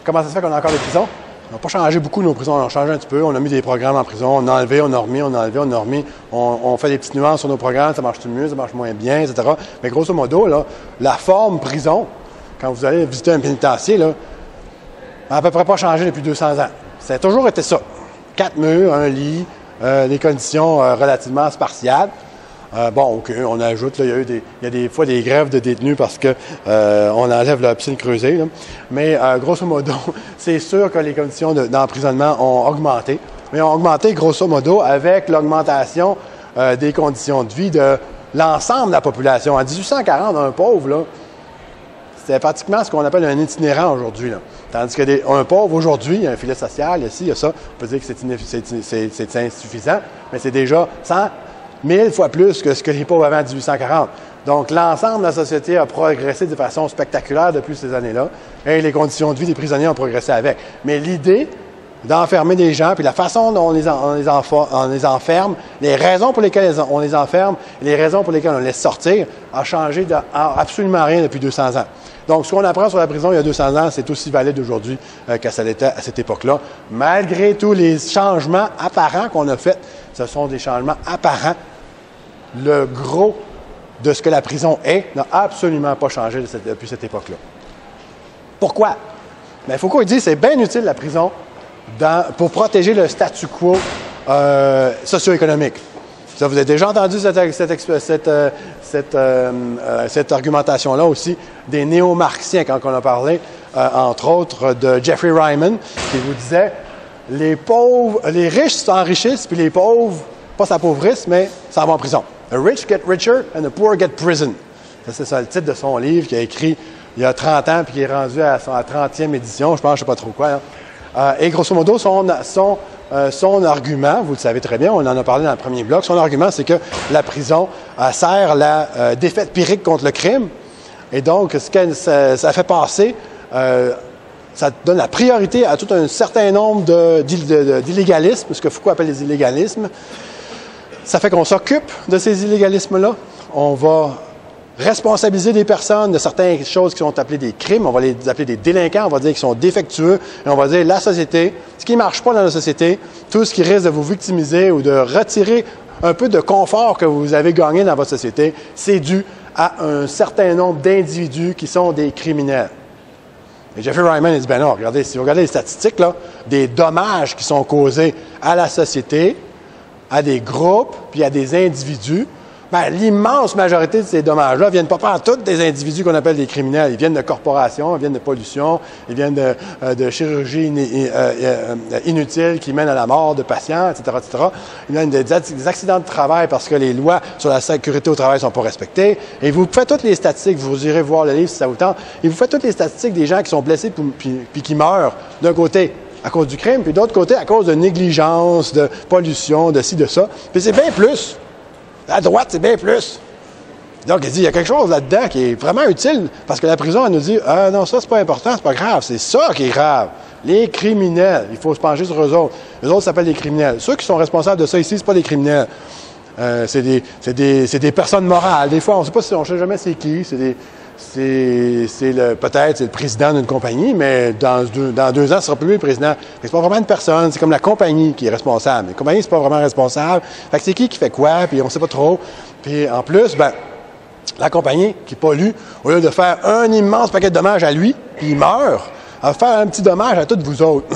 comment ça se fait qu'on a encore des prisons? On n'a pas changé beaucoup nos prisons, on a changé un petit peu, on a mis des programmes en prison, on a enlevé, on a remis, on a enlevé, on a remis, on fait des petites nuances sur nos programmes, ça marche-tu mieux, ça marche moins bien, etc. Mais grosso modo, là, la forme prison, quand vous allez visiter un pénitencier, là, n'a à peu près pas changé depuis 200 ans. Ça a toujours été ça. 4 murs, un lit, des conditions relativement spartiates. OK, on ajoute, là, il y a des fois des grèves de détenus parce que on enlève la piscine creusée. Là. Mais grosso modo, c'est sûr que les conditions d'emprisonnement ont augmenté. Mais ont augmenté grosso modo avec l'augmentation des conditions de vie de l'ensemble de la population. En 1840, un pauvre, là, c'était pratiquement ce qu'on appelle un itinérant aujourd'hui. Là. Tandis qu'un pauvre aujourd'hui, il y a un filet social, il y a ci, il y a ça. On peut dire que c'est insuffisant, mais c'est déjà 1000 fois plus que ce que les pauvres avaient en 1840. Donc, l'ensemble de la société a progressé de façon spectaculaire depuis ces années-là, et les conditions de vie des prisonniers ont progressé avec. Mais l'idée d'enfermer des gens, puis la façon dont on les enferme, les raisons pour lesquelles on les enferme, et les raisons pour lesquelles on les laisse sortir, a changé absolument rien depuis 200 ans. Donc, ce qu'on apprend sur la prison il y a 200 ans, c'est aussi valide aujourd'hui que ça l'était à cette époque-là. Malgré tous les changements apparents qu'on a faits, ce sont des changements apparents. Le gros de ce que la prison est n'a absolument pas changé depuis cette époque-là. Pourquoi? Bien, Foucault dit que c'est bien utile la prison pour protéger le statu quo socio-économique. Ça, vous avez déjà entendu cette argumentation-là aussi des néo-marxiens quand on a parlé, entre autres, de Jeffrey Ryman, qui vous disait les riches s'enrichissent, puis les pauvres, pas s'appauvrissent, mais s'en vont en prison. The rich get richer and the poor get prison. C'est ça le titre de son livre qu'il a écrit il y a 30 ans, puis qui est rendu à sa 30e édition, je pense, je ne sais pas trop quoi. Hein. Et grosso modo, son argument, vous le savez très bien, on en a parlé dans le premier bloc, son argument, c'est que la prison sert la défaite pyrrhique contre le crime. Et donc, ça fait passer, ça donne la priorité à tout un certain nombre d'illégalismes, ce que Foucault appelle les illégalismes. Ça fait qu'on s'occupe de ces illégalismes-là. On va responsabiliser des personnes de certaines choses qui sont appelées des crimes. On va les appeler des délinquants. On va dire qu'ils sont défectueux. Et on va dire la société, ce qui ne marche pas dans la société, tout ce qui risque de vous victimiser ou de retirer un peu de confort que vous avez gagné dans votre société, c'est dû à un certain nombre d'individus qui sont des criminels. Et Jeffrey Ryman a dit, ben non, regardez, si vous regardez les statistiques, là, des dommages qui sont causés à la société, à des groupes, puis à des individus, ben, l'immense majorité de ces dommages-là ne viennent pas par tous des individus qu'on appelle des criminels. Ils viennent de corporations, ils viennent de pollution, ils viennent de chirurgie inutile qui mène à la mort de patients, etc., etc. Ils viennent des accidents de travail parce que les lois sur la sécurité au travail ne sont pas respectées. Et vous faites toutes les statistiques, vous irez voir le livre si ça vous tente, et vous faites toutes les statistiques des gens qui sont blessés puis qui meurent d'un côté à cause du crime, puis de l'autre côté à cause de négligence, de pollution, de ci, de ça. Puis c'est bien plus. À droite, c'est bien plus. Donc, il dit, il y a quelque chose là-dedans qui est vraiment utile, parce que la prison, elle nous dit, ah non, ça, c'est pas important, c'est pas grave, c'est ça qui est grave. Les criminels, il faut se pencher sur eux autres. Eux autres s'appellent des criminels. Ceux qui sont responsables de ça ici, c'est pas des criminels. C'est des personnes morales. Des fois, on ne sait jamais c'est qui. Peut-être c'est le président d'une compagnie, mais dans 2 ans, ce sera plus lui le président. C'est pas vraiment une personne, c'est comme la compagnie qui est responsable. La compagnie, c'est pas vraiment responsable. Fait que c'est qui fait quoi, puis on sait pas trop. Puis en plus, ben, la compagnie qui pollue, au lieu de faire un immense paquet de dommages à lui, puis il meurt, elle va faire un petit dommage à toutes vous autres.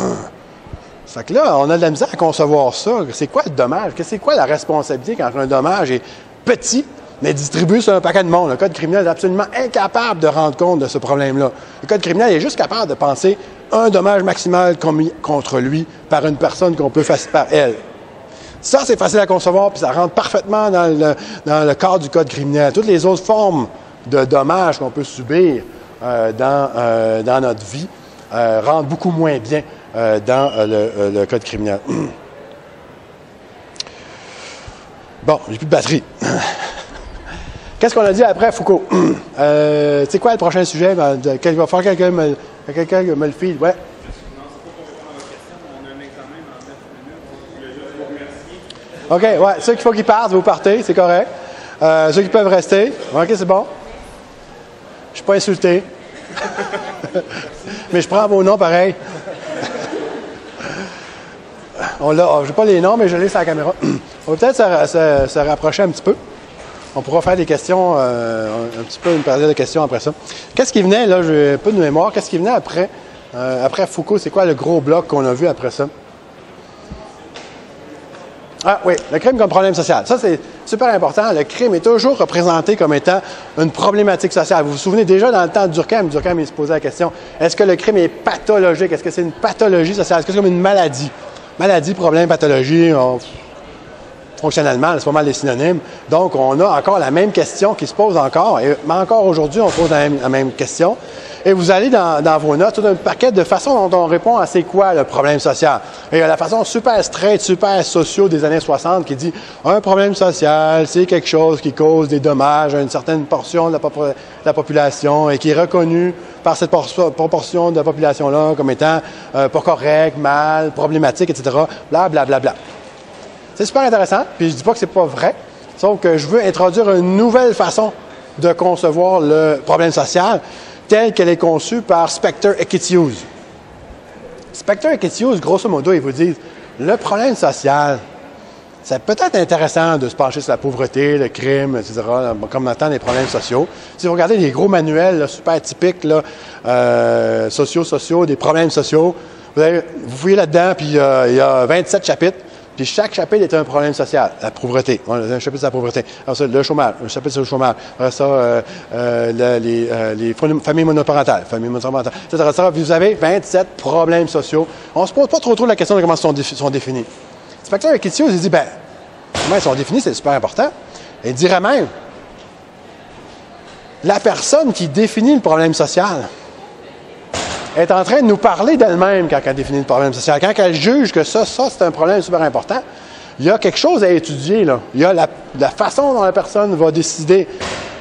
Fait que là, on a de la misère à concevoir ça. C'est quoi le dommage? C'est quoi la responsabilité quand un dommage est petit, mais distribué sur un paquet de monde? Le code criminel est absolument incapable de rendre compte de ce problème-là. Le code criminel est juste capable de penser un dommage maximal commis contre lui par une personne qu'on peut faire par elle. Ça, c'est facile à concevoir, puis ça rentre parfaitement dans le cadre du code criminel. Toutes les autres formes de dommages qu'on peut subir dans notre vie rentrent beaucoup moins bien dans le code criminel. Bon, j'ai plus de batterie. Qu'est-ce qu'on a dit après Foucault? C'est quoi le prochain sujet? Il va falloir quelqu'un me le file. Ouais. OK, ouais. Ceux qu'il faut qu'ils partent, vous partez, c'est correct. Ceux qui peuvent rester. OK, c'est bon. Je suis pas insulté. Mais je prends vos noms pareil. Je n'ai pas les noms, mais je l'ai sur la caméra. On va peut-être se rapprocher un petit peu. On pourra faire des questions, un petit peu une période de questions après ça. Qu'est-ce qui venait, là, j'ai un peu de mémoire, qu'est-ce qui venait après Foucault? C'est quoi le gros bloc qu'on a vu après ça? Ah oui, le crime comme problème social. Ça, c'est super important. Le crime est toujours représenté comme étant une problématique sociale. Vous vous souvenez déjà dans le temps de Durkheim, il se posait la question, est-ce que le crime est pathologique? Est-ce que c'est une pathologie sociale? Est-ce que c'est comme une maladie? Maladie, problème, pathologie, fonctionnellement, c'est pas mal des synonymes. Donc, on a encore la même question qui se pose encore. Mais encore aujourd'hui, on pose la même question. Et vous allez dans vos notes tout un paquet de façons dont on répond à c'est quoi le problème social. Et il y a la façon super straight, super sociaux des années 60 qui dit un problème social, c'est quelque chose qui cause des dommages à une certaine portion de la population et qui est reconnu par cette proportion de la population-là comme étant pas correct, mal, problématique, etc. Bla, bla, bla, bla. C'est super intéressant, puis je dis pas que c'est pas vrai, sauf que je veux introduire une nouvelle façon de concevoir le problème social telle qu'elle est conçue par Specter et Kittius. Specter et Kittius, grosso modo, ils vous disent, le problème social, c'est peut-être intéressant de se pencher sur la pauvreté, le crime, etc., comme on entend des problèmes sociaux. Si vous regardez les gros manuels là, super typiques, là, sociaux, des problèmes sociaux, vous fouillez là-dedans, puis il y a 27 chapitres. Puis chaque chapitre est un problème social. La pauvreté. On a un chapitre sur la pauvreté. Alors ça, le chômage. Un chapitre sur le chômage. Alors ça, les familles monoparentales. Etc. Vous avez 27 problèmes sociaux. On ne se pose pas trop la question de comment ils sont définis. Specter et Kittius, il dit, comment ils sont définis, c'est super important. Il dirait même, la personne qui définit le problème social est en train de nous parler d'elle-même quand elle définit le problème social. Quand elle juge que ça, c'est un problème super important, il y a quelque chose à étudier, là. Il y a la façon dont la personne va décider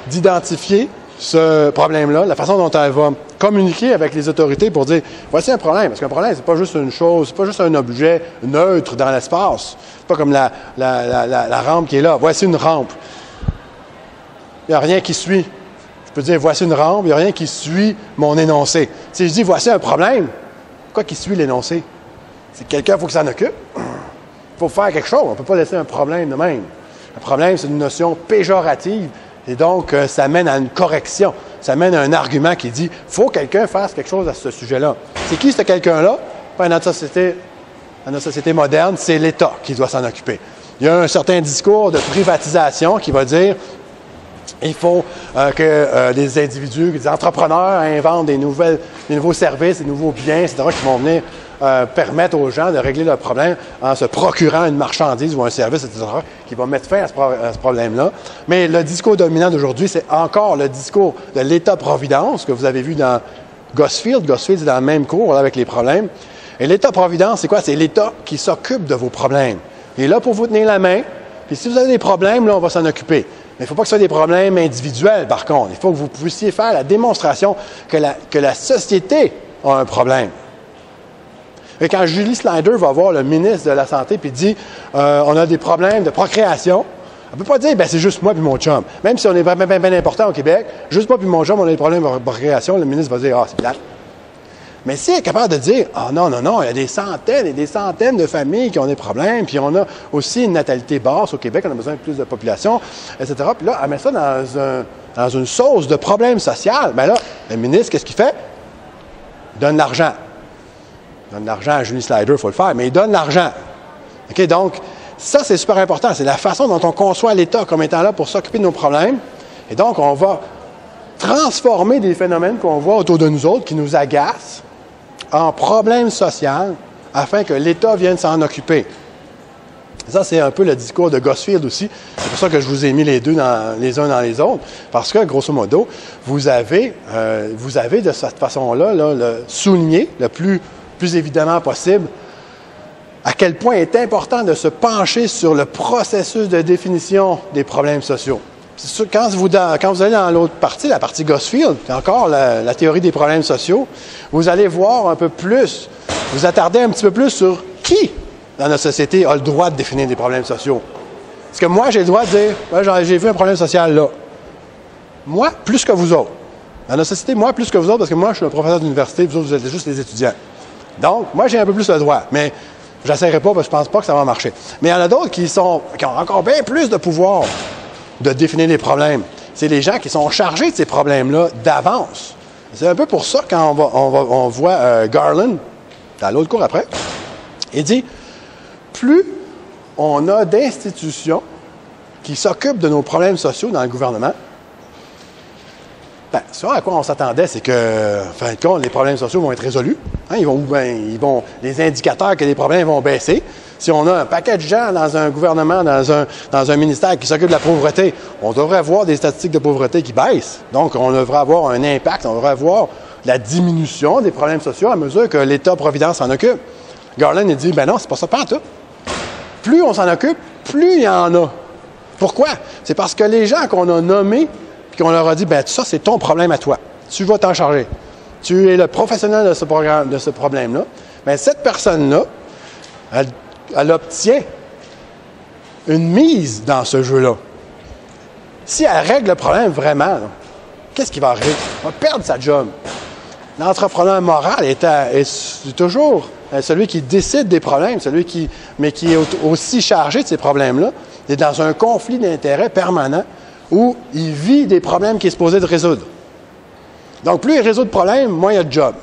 d'identifier ce problème-là, la façon dont elle va communiquer avec les autorités pour dire voici un problème. Parce qu'un problème, c'est pas juste une chose, c'est pas juste un objet neutre dans l'espace. C'est pas comme la rampe qui est là. Voici une rampe. Il n'y a rien qui suit. Je peux dire voici une rampe, il n'y a rien qui suit mon énoncé. Si je dis voici un problème, quoi qui suit l'énoncé? C'est quelqu'un, il faut qu'il s'en occupe. Il faut faire quelque chose. On ne peut pas laisser un problème de même. Un problème, c'est une notion péjorative. Et donc, ça mène à une correction. Ça mène à un argument qui dit « faut que quelqu'un fasse quelque chose à ce sujet-là ». C'est qui ce quelqu'un-là? Dans notre société moderne, c'est l'État qui doit s'en occuper. Il y a un certain discours de privatisation qui va dire il faut que des individus, des entrepreneurs inventent des nouveaux services, des nouveaux biens, etc., qui vont venir permettre aux gens de régler leurs problèmes en se procurant une marchandise ou un service, etc., qui va mettre fin à ce problème-là. Mais le discours dominant d'aujourd'hui, c'est encore le discours de l'État-providence que vous avez vu dans Gosfield. Gosfield, c'est dans le même cours avec les problèmes. Et l'État-providence, c'est quoi? C'est l'État qui s'occupe de vos problèmes. Il est là pour vous tenir la main. Puis si vous avez des problèmes, là, on va s'en occuper. Mais il ne faut pas que ce soit des problèmes individuels, par contre. Il faut que vous puissiez faire la démonstration que la société a un problème. Et quand Julie Snyder va voir le ministre de la Santé et dit on a des problèmes de procréation, elle ne peut pas dire c'est juste moi et mon chum. Même si on est bien important au Québec, juste moi et mon chum, on a des problèmes de procréation, le ministre va dire c'est plate. Mais si elle est capable de dire non, il y a des centaines et des centaines de familles qui ont des problèmes, puis on a aussi une natalité basse au Québec, on a besoin de plus de population, etc. Puis là, elle met ça dans une sauce de problème social. Bien là, le ministre, qu'est-ce qu'il fait? Il donne l'argent. Il donne l'argent à Julie Snyder, il faut le faire, mais il donne l'argent. OK, donc, ça, c'est super important. C'est la façon dont on conçoit l'État comme étant là pour s'occuper de nos problèmes. Et donc, on va transformer des phénomènes qu'on voit autour de nous autres qui nous agacent en problèmes sociaux afin que l'État vienne s'en occuper. Ça, c'est un peu le discours de Gosfield aussi. C'est pour ça que je vous ai mis les deux les uns dans les autres, parce que, grosso modo, vous avez de cette façon-là le souligner le plus évidemment possible à quel point il est important de se pencher sur le processus de définition des problèmes sociaux. C'est sûr, quand vous allez dans l'autre partie, la partie Gosfield, encore la théorie des problèmes sociaux, vous allez voir un peu plus, vous attarder un petit peu plus sur qui dans notre société a le droit de définir des problèmes sociaux. Parce que moi, j'ai le droit de dire, j'ai vu un problème social là. Moi, plus que vous autres. Dans notre société, moi, plus que vous autres, parce que moi, je suis un professeur d'université, vous autres, vous êtes juste les étudiants. Donc, moi, j'ai un peu plus le droit, mais je n'essaierai pas parce que je ne pense pas que ça va marcher. Mais il y en a d'autres qui ont encore bien plus de pouvoir de définir les problèmes. C'est les gens qui sont chargés de ces problèmes-là d'avance. C'est un peu pour ça quand on voit Garland, dans l'autre cours après, il dit, plus on a d'institutions qui s'occupent de nos problèmes sociaux dans le gouvernement, ce à quoi on s'attendait, c'est que, en fin de compte, les problèmes sociaux vont être résolus. Hein, les indicateurs que les problèmes vont baisser. Si on a un paquet de gens dans un gouvernement, dans un ministère qui s'occupe de la pauvreté, on devrait avoir des statistiques de pauvreté qui baissent. Donc, on devrait avoir un impact, on devrait avoir la diminution des problèmes sociaux à mesure que l'État-providence s'en occupe. Garland, il dit, non, c'est pas ça, pas en tout. Plus on s'en occupe, plus il y en a. Pourquoi? C'est parce que les gens qu'on a nommés, puis qu'on leur a dit, ça, c'est ton problème à toi. Tu vas t'en charger. Tu es le professionnel de ce problème-là. Bien, cette personne-là, elle obtient une mise dans ce jeu-là. Si elle règle le problème vraiment, qu'est-ce qui va arriver? Elle va perdre sa job. L'entrepreneur moral est toujours celui qui décide des problèmes, mais qui est aussi chargé de ces problèmes-là. Il est dans un conflit d'intérêts permanent où il vit des problèmes qu'il est supposé de résoudre. Donc, plus il résout de problèmes, moins il y a de job.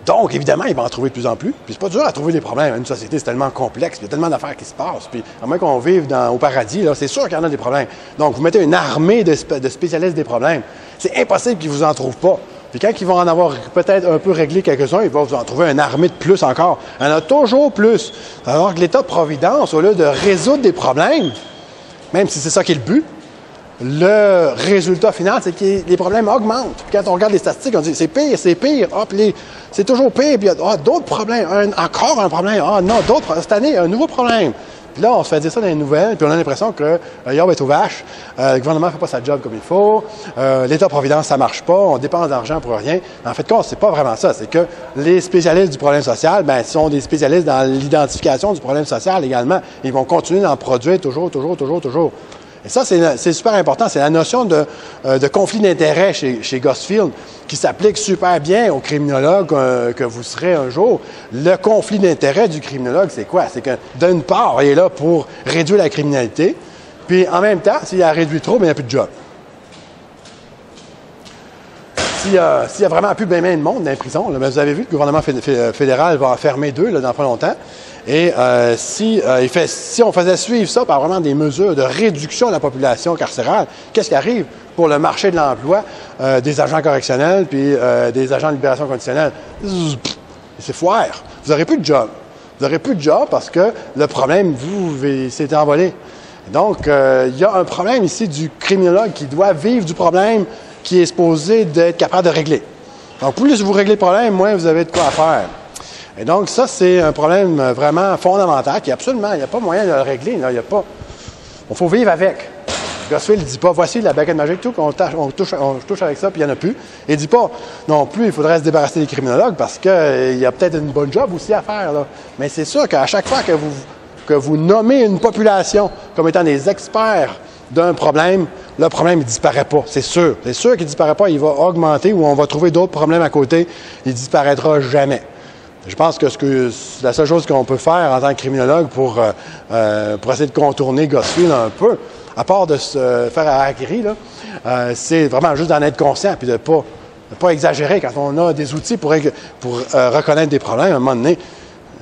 Donc, évidemment, il va en trouver de plus en plus. Puis c'est pas dur à trouver des problèmes. Une société, c'est tellement complexe, il y a tellement d'affaires qui se passent. Puis, à moins qu'on vive au paradis, là, c'est sûr qu'il y en a des problèmes. Donc, vous mettez une armée de spécialistes des problèmes. C'est impossible qu'ils ne vous en trouvent pas. Puis quand ils vont en avoir peut-être un peu réglé quelques-uns, ils vont vous en trouver une armée de plus encore. Il y en a toujours plus. Alors que l'État-providence, au lieu de résoudre des problèmes, même si c'est ça qui est le but, le résultat final, c'est que les problèmes augmentent. Puis quand on regarde les statistiques, on dit c'est pire, c'est pire. C'est toujours pire. Puis d'autres problèmes. Encore un problème. Non, cette année, un nouveau problème. Puis là, on se fait dire ça dans les nouvelles, puis on a l'impression que Yob est aux vaches, le gouvernement ne fait pas sa job comme il faut, l'État-providence, ça marche pas, on dépense d'argent pour rien. En fait, c'est pas vraiment ça. C'est que les spécialistes du problème social, ben, sont des spécialistes dans l'identification du problème social également. Ils vont continuer d'en produire toujours. Et ça, c'est super important. C'est la notion de conflit d'intérêt chez Gosfield qui s'applique super bien aux criminologues que vous serez un jour. Le conflit d'intérêt du criminologue, c'est quoi? C'est que d'une part, il est là pour réduire la criminalité, puis en même temps, s'il a réduit trop, bien, il n'y a plus de job. S'il y a vraiment plus bien de monde dans les prisons, là, vous avez vu que le gouvernement fédéral va en fermer 2 là, dans pas longtemps. Et si on faisait suivre ça par vraiment des mesures de réduction de la population carcérale, qu'est-ce qui arrive pour le marché de l'emploi des agents correctionnels puis des agents de libération conditionnelle? C'est foire. Vous n'aurez plus de job. Vous n'aurez plus de job parce que le problème, s'est envolé. Donc, il y a un problème ici du criminologue qui doit vivre du problème qui est supposé d'être capable de régler. Donc, plus vous réglez le problème, moins vous avez de quoi faire. Et donc, ça, c'est un problème vraiment fondamental qui, absolument, il n'y a pas moyen de le régler. Là, il faut vivre avec. Gosfield ne dit pas, voici la baguette magique, tout, on touche avec ça, puis il n'y en a plus. Il ne dit pas, non plus, il faudrait se débarrasser des criminologues parce qu'il y a peut-être une bonne job aussi à faire. Là. Mais c'est sûr qu'à chaque fois que vous nommez une population comme étant des experts d'un problème, le problème ne disparaît pas, c'est sûr. C'est sûr qu'il ne disparaît pas, il va augmenter ou on va trouver d'autres problèmes à côté, il ne disparaîtra jamais. Je pense que la seule chose qu'on peut faire en tant que criminologue pour essayer de contourner Gosfield un peu, à part de se faire harakiri, c'est vraiment juste d'en être conscient et de ne pas exagérer quand on a des outils pour reconnaître des problèmes. À un moment donné,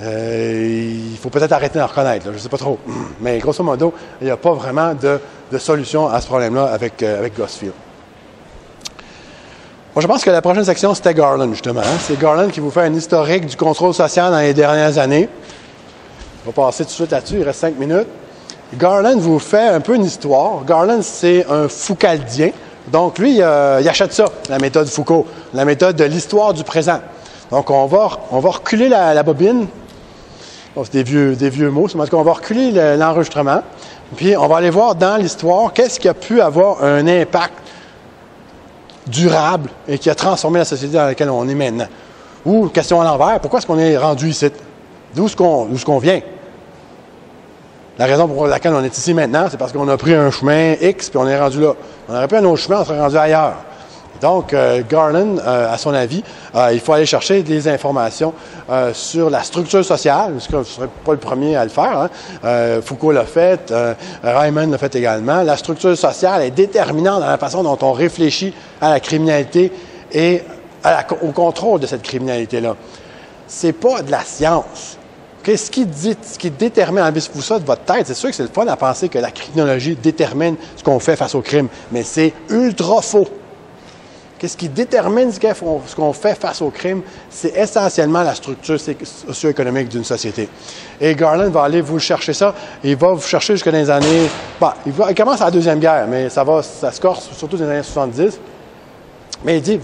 il faut peut-être arrêter d'en reconnaître, là, je ne sais pas trop. Mais grosso modo, il n'y a pas vraiment de solution à ce problème-là avec Gosfield. Moi, je pense que la prochaine section, c'était Garland, justement. Hein? C'est Garland qui vous fait un historique du contrôle social dans les dernières années. On va passer tout de suite là-dessus, il reste 5 minutes. Garland vous fait un peu une histoire. Garland, c'est un Foucaldien. Donc, lui, il achète ça, la méthode Foucault, la méthode de l'histoire du présent. Donc, on va reculer la bobine. Bon, c'est des vieux mots, c'est parce qu'on va reculer l'enregistrement. Puis, on va aller voir dans l'histoire qu'est-ce qui a pu avoir un impact durable et qui a transformé la société dans laquelle on est maintenant. Ou, question à l'envers, pourquoi est-ce qu'on est rendu ici? D'où est-ce qu'on vient? La raison pour laquelle on est ici maintenant, c'est parce qu'on a pris un chemin X puis on est rendu là. On aurait pris un autre chemin, on serait rendu ailleurs. Donc, Garland, à son avis, il faut aller chercher des informations sur la structure sociale, parce que vous ne serez pas le premier à le faire. Hein. Foucault l'a fait, Reimann l'a fait également. La structure sociale est déterminante dans la façon dont on réfléchit à la criminalité et au contrôle de cette criminalité-là. C'est pas de la science. Okay? Ce qui détermine, enlevez-vous ça de votre tête, c'est sûr que c'est le fun à penser que la criminologie détermine ce qu'on fait face au crime, mais c'est ultra faux. Qu'est-ce qui détermine ce qu'on fait face au crime? C'est essentiellement la structure socio-économique d'une société. Et Garland va aller vous chercher ça. Il va vous chercher jusqu'à les années... Bon, il commence à la Deuxième Guerre, mais ça se corse surtout dans les années 70. Mais il dit,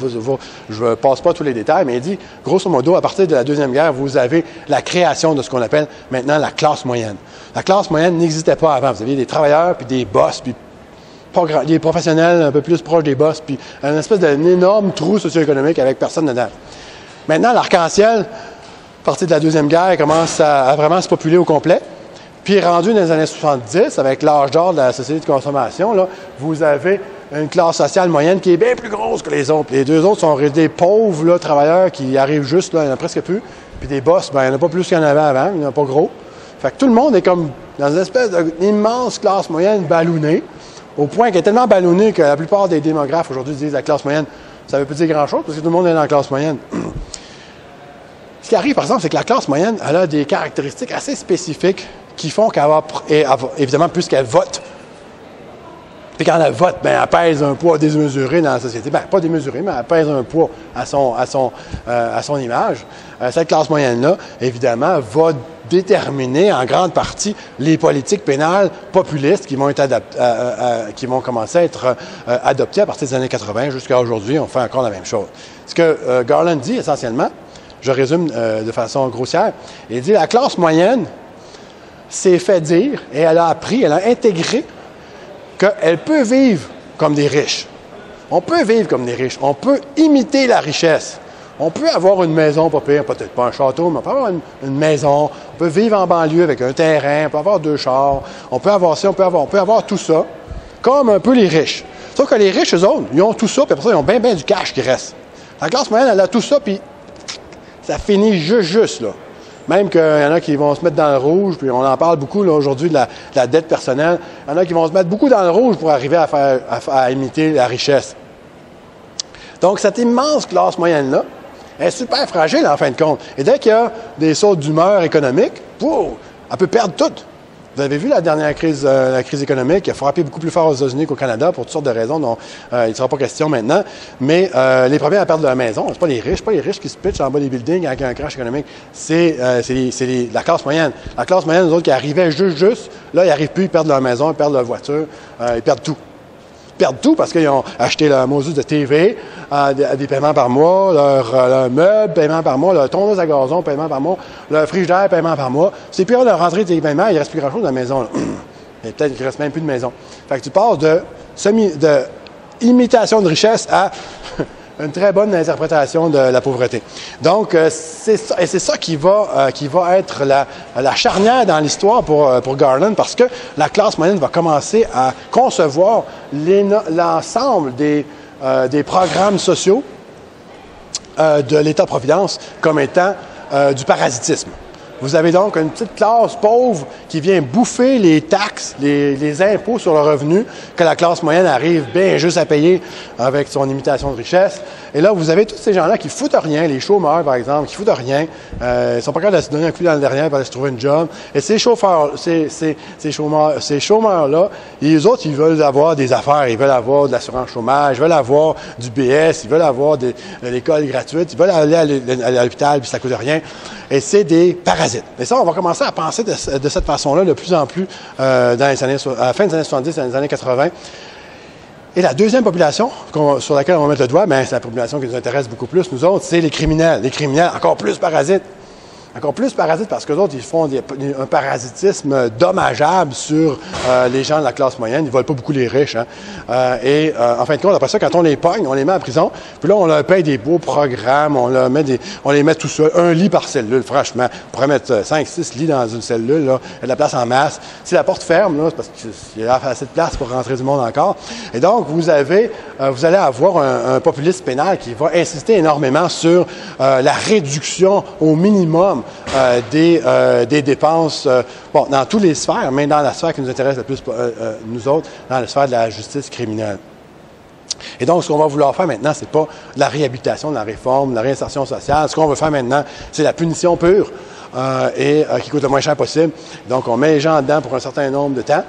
je ne passe pas tous les détails, mais il dit, grosso modo, à partir de la Deuxième Guerre, vous avez la création de ce qu'on appelle maintenant la classe moyenne. La classe moyenne n'existait pas avant. Vous aviez des travailleurs, puis des boss, puis des professionnels un peu plus proches des boss, puis une espèce d'un énorme trou socio-économique avec personne dedans. Maintenant, l'arc-en-ciel, à partir de la Deuxième Guerre, commence à vraiment se populer au complet. Puis, rendu dans les années 70, avec l'âge d'or de la société de consommation, là, vous avez une classe sociale moyenne qui est bien plus grosse que les autres. Les deux autres sont des pauvres là, travailleurs qui arrivent juste, là, il n'y en a presque plus. Puis des boss, ben, il n'y en a pas plus qu'il y en avait avant, il n'y en a pas gros. Fait que tout le monde est comme dans une espèce d'immense classe moyenne ballonnée, au point qu'elle est tellement ballonnée que la plupart des démographes aujourd'hui disent la classe moyenne, ça ne veut pas dire grand-chose parce que tout le monde est dans la classe moyenne. Ce qui arrive, par exemple, c'est que la classe moyenne, elle a des caractéristiques assez spécifiques qui font qu'elle va, évidemment, puisqu'elle vote, puis quand elle vote, ben, elle pèse un poids démesuré dans la société. Ben, pas démesuré, mais elle pèse un poids à son image. Cette classe moyenne-là, évidemment, va déterminer en grande partie les politiques pénales populistes qui vont commencer à être adoptées à partir des années 80 jusqu'à aujourd'hui. On fait encore la même chose. Ce que Garland dit essentiellement, je résume de façon grossière, il dit la classe moyenne s'est fait dire, et elle a appris, elle a intégré qu'elle peut vivre comme des riches. On peut vivre comme des riches. On peut imiter la richesse. On peut avoir une maison, pas pire, peut-être pas un château, mais on peut avoir une maison. On peut vivre en banlieue avec un terrain, on peut avoir 2 chars. On peut avoir ça, on peut avoir tout ça, comme un peu les riches. Sauf que les riches, eux autres, ils ont tout ça, puis après ça, ils ont bien du cash qui reste. La classe moyenne, elle a tout ça, puis ça finit juste, là. Même qu'il y en a qui vont se mettre dans le rouge, puis on en parle beaucoup là, aujourd'hui de la dette personnelle. Il y en a qui vont se mettre beaucoup dans le rouge pour arriver à imiter la richesse. Donc, cette immense classe moyenne-là est super fragile en fin de compte. Et dès qu'il y a des sautes d'humeur économique, elle peut perdre tout. Vous avez vu la dernière crise, la crise économique qui a frappé beaucoup plus fort aux États-Unis qu'au Canada pour toutes sortes de raisons dont il ne sera pas question maintenant. Mais les premiers à perdre leur maison, ce n'est pas les riches qui se pitchent en bas des buildings avec un crash économique. C'est la classe moyenne. La classe moyenne, les autres qui arrivaient juste, là, ils n'arrivent plus, ils perdent leur maison, ils perdent leur voiture, ils perdent tout. Ils perdent tout parce qu'ils ont acheté leur module de TV, des paiements par mois, leur meuble, paiement par mois, leur tondeuse à gazon, paiement par mois, leur frigidaire, paiement par mois. C'est pire de rentrer des paiements, il ne reste plus grand-chose dans la maison. Là. Et peut-être qu'il ne reste même plus de maison. Fait que tu passes de imitation de richesse à une très bonne interprétation de la pauvreté. Donc, c'est ça qui va être la charnière dans l'histoire pour Garland, parce que la classe moyenne va commencer à concevoir l'ensemble des programmes sociaux de l'État-providence comme étant du parasitisme. Vous avez donc une petite classe pauvre qui vient bouffer les taxes, les impôts sur le revenu que la classe moyenne arrive bien juste à payer avec son imitation de richesse. Et là, vous avez tous ces gens-là qui foutent rien, les chômeurs, par exemple, qui foutent rien. Ils sont pas capables de se donner un coup dans le derrière pour aller se trouver une job. Et ces chômeurs-là, les autres, ils veulent avoir des affaires, ils veulent avoir de l'assurance chômage, ils veulent avoir du BS, ils veulent avoir de l'école gratuite, ils veulent aller à l'hôpital, puis ça coûte rien. Et c'est des parasites. Et ça, on va commencer à penser de cette façon-là de plus en plus à la fin des années 70, dans les années 80. Et la deuxième population sur laquelle on va mettre le doigt, c'est la population qui nous intéresse beaucoup plus, nous autres, c'est les criminels. Les criminels, encore plus parasites. Encore plus parasites parce que les autres, ils font un parasitisme dommageable sur les gens de la classe moyenne. Ils ne volent pas beaucoup les riches. Hein. En fin de compte, après ça, quand on les pogne, on les met en prison. Puis là, on leur paye des beaux programmes. On les met tout seul. Un lit par cellule, franchement. On pourrait mettre 5-6 lits dans une cellule. Là. Il y a de la place en masse. Si la porte ferme, là, c'est parce qu'il y a assez de place pour rentrer du monde encore. Et donc, vous allez avoir un populisme pénal qui va insister énormément sur la réduction au minimum des dépenses, dans toutes les sphères, mais dans la sphère qui nous intéresse le plus, nous autres, dans la sphère de la justice criminelle. Et donc, ce qu'on va vouloir faire maintenant, c'est pas la réhabilitation, de la réforme, de la réinsertion sociale. Ce qu'on veut faire maintenant, c'est la punition pure. Qui coûte le moins cher possible. Donc, on met les gens dedans pour un certain nombre de temps.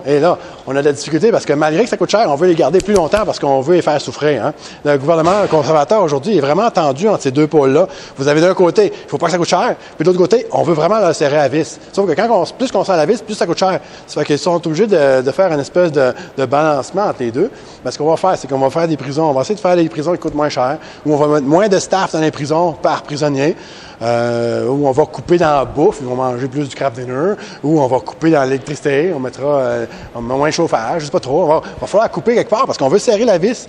Et là, on a de la difficulté parce que malgré que ça coûte cher, on veut les garder plus longtemps parce qu'on veut les faire souffrir. Hein. Le gouvernement conservateur, aujourd'hui, est vraiment tendu entre ces deux pôles-là. Vous avez d'un côté, il ne faut pas que ça coûte cher, puis de l'autre côté, on veut vraiment le serrer à vis. Sauf que plus qu'on serre la vis, plus ça coûte cher. Ça fait qu'ils sont obligés de faire une espèce de balancement entre les deux. Mais ce qu'on va faire, c'est qu'on va faire des prisons. On va essayer de faire des prisons qui coûtent moins cher, où on va mettre moins de staff dans les prisons par prisonnier. Où on va couper dans la bouffe, ils vont manger plus du craft dinner, où on va couper dans l'électricité, on mettra moins de chauffage, je sais pas trop. Va falloir couper quelque part parce qu'on veut serrer la vis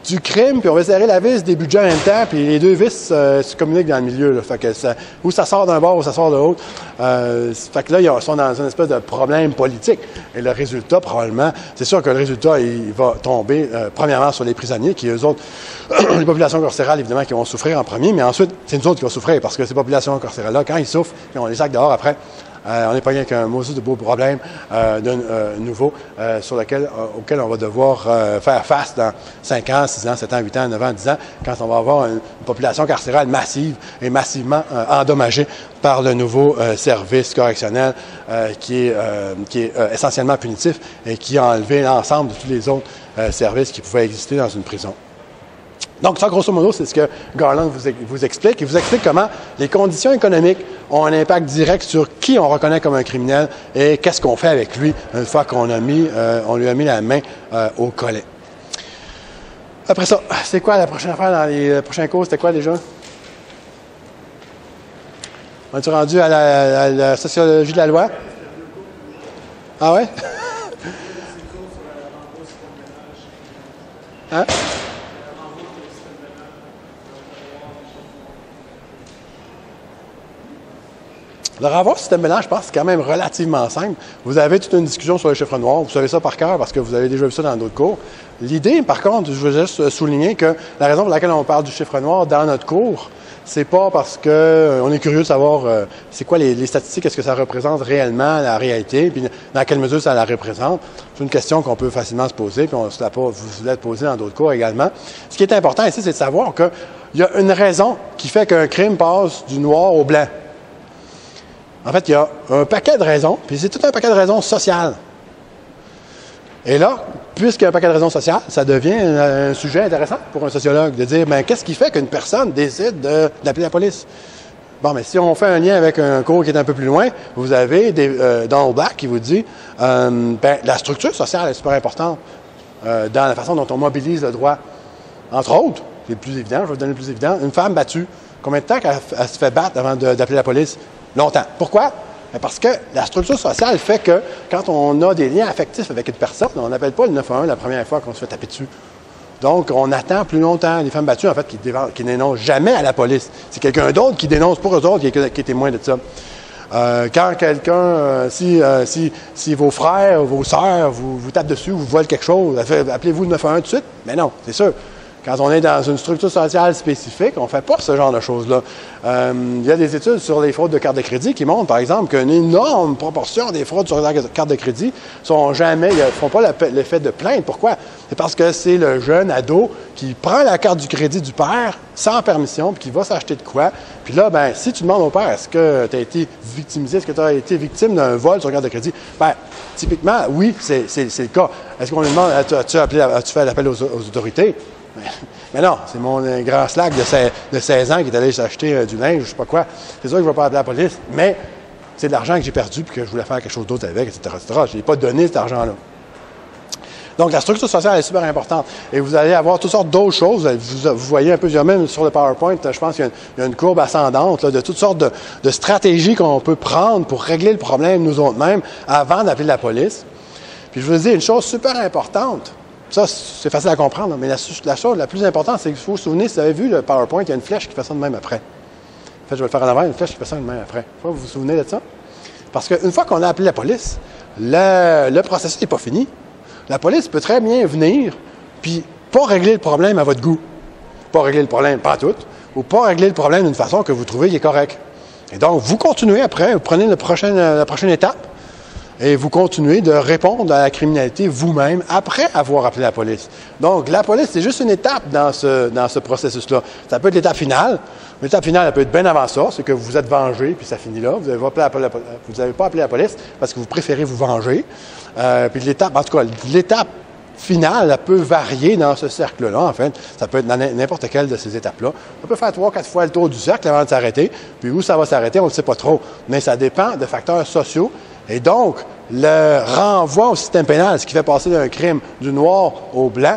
du crime, puis on veut serrer la vis des budgets en même temps, puis les deux vis se communiquent dans le milieu. Là. Fait que ou ça sort d'un bord ou ça sort de l'autre. Fait que là, ils sont dans une espèce de problème politique. Et le résultat, probablement, c'est sûr que le résultat, il va tomber, premièrement, sur les prisonniers, qui, eux autres, les populations carcérales, évidemment, qui vont souffrir en premier, mais ensuite, c'est nous autres qui vont souffrir, parce que ces populations carcérales-là, quand ils souffrent, puis on les sac dehors après, on n'est pas rien qu'un maudit de beaux problèmes nouveau auquel on va devoir faire face dans 5 ans, 6 ans, 7 ans, 8 ans, 9 ans, 10 ans, quand on va avoir une population carcérale massive et massivement endommagée par le nouveau service correctionnel qui est essentiellement punitif et qui a enlevé l'ensemble de tous les autres services qui pouvaient exister dans une prison. Donc, ça, grosso modo, c'est ce que Garland vous explique. Il vous explique comment les conditions économiques ont un impact direct sur qui on reconnaît comme un criminel et qu'est-ce qu'on fait avec lui une fois qu'on lui a mis la main au collet. Après ça, c'est quoi la prochaine affaire dans les prochains cours? C'était quoi déjà? On est rendu à la sociologie de la loi? Ah ouais? Hein? Le renvoi au système ménage, je pense que c'est quand même relativement simple. Vous avez toute une discussion sur le chiffre noir. Vous savez ça par cœur parce que vous avez déjà vu ça dans d'autres cours. L'idée, par contre, je veux juste souligner que la raison pour laquelle on parle du chiffre noir dans notre cours, c'est pas parce que on est curieux de savoir c'est quoi les statistiques, est-ce que ça représente réellement la réalité, puis dans quelle mesure ça la représente. C'est une question qu'on peut facilement se poser, puis on se la vous l'êtes posée dans d'autres cours également. Ce qui est important ici, c'est de savoir qu'il y a une raison qui fait qu'un crime passe du noir au blanc. En fait, il y a un paquet de raisons, puis c'est tout un paquet de raisons sociales. Et là, puisqu'il y a un paquet de raisons sociales, ça devient un sujet intéressant pour un sociologue de dire, qu'est-ce qui fait qu'une personne décide d'appeler la police? Bon, mais si on fait un lien avec un cours qui est un peu plus loin, vous avez Donald Black qui vous dit, la structure sociale est super importante dans la façon dont on mobilise le droit. Entre autres, c'est le plus évident, je vais vous donner le plus évident, une femme battue, combien de temps qu'elle se fait battre avant d'appeler la police? Longtemps. Pourquoi? Parce que la structure sociale fait que quand on a des liens affectifs avec une personne, on n'appelle pas le 911 la première fois qu'on se fait taper dessus. Donc, on attend plus longtemps. Les femmes battues, en fait, qui dénoncent jamais à la police. C'est quelqu'un d'autre qui dénonce pour eux autres qui est témoin de ça. Quand quelqu'un, si vos frères ou vos sœurs vous tapent dessus ou vous volent quelque chose, appelez-vous le 911 tout de suite? Mais non, c'est sûr. Quand on est dans une structure sociale spécifique, on ne fait pas ce genre de choses-là. Il y a des études sur les fraudes de carte de crédit qui montrent, par exemple, qu'une énorme proportion des fraudes sur la carte de crédit ne font pas l'effet de plainte. Pourquoi? C'est parce que c'est le jeune ado qui prend la carte du crédit du père sans permission, puis qui va s'acheter de quoi. Puis là, si tu demandes au père, est-ce que tu as été victimisé, est-ce que tu as été victime d'un vol sur carte de crédit? Typiquement, oui, c'est le cas. Est-ce qu'on lui demande, as-tu fait l'appel aux autorités? Mais non, c'est mon grand slack de 16 ans qui est allé s'acheter du linge, je ne sais pas quoi. C'est sûr que je ne vais pas appeler la police, mais c'est de l'argent que j'ai perdu puis que je voulais faire quelque chose d'autre avec, etc., etc. Je n'ai pas donné cet argent-là. Donc, la structure sociale est super importante. Et vous allez avoir toutes sortes d'autres choses. Vous voyez un peu, même sur le PowerPoint, je pense qu'il y a une courbe ascendante de toutes sortes de stratégies qu'on peut prendre pour régler le problème nous autres-mêmes avant d'appeler la police. Puis je vous dis une chose super importante. Ça, c'est facile à comprendre, mais la chose la plus importante, c'est qu'il faut se souvenir, si vous avez vu le PowerPoint, il y a une flèche qui fait ça de même après. En fait, je vais le faire en avant, une flèche qui fait ça de même après. Vous vous souvenez de ça? Parce qu'une fois qu'on a appelé la police, le processus n'est pas fini. La police peut très bien venir, puis pas régler le problème à votre goût. Pas régler le problème, pas tout, ou pas régler le problème d'une façon que vous trouvez qui est correcte. Et donc, vous continuez après, vous prenez la prochaine étape, et vous continuez de répondre à la criminalité vous-même après avoir appelé la police. Donc, la police, c'est juste une étape dans ce processus-là. Ça peut être l'étape finale. L'étape finale, elle peut être bien avant ça, c'est que vous vous êtes vengé, puis ça finit là. Vous n'avez pas appelé la police parce que vous préférez vous venger. Puis l'étape finale, elle peut varier dans ce cercle-là, en fait. Ça peut être dans n'importe quelle de ces étapes-là. On peut faire 3-4 fois le tour du cercle avant de s'arrêter. Puis où ça va s'arrêter, on ne le sait pas trop. Mais ça dépend de facteurs sociaux. Et donc, le renvoi au système pénal, ce qui fait passer d'un crime du noir au blanc,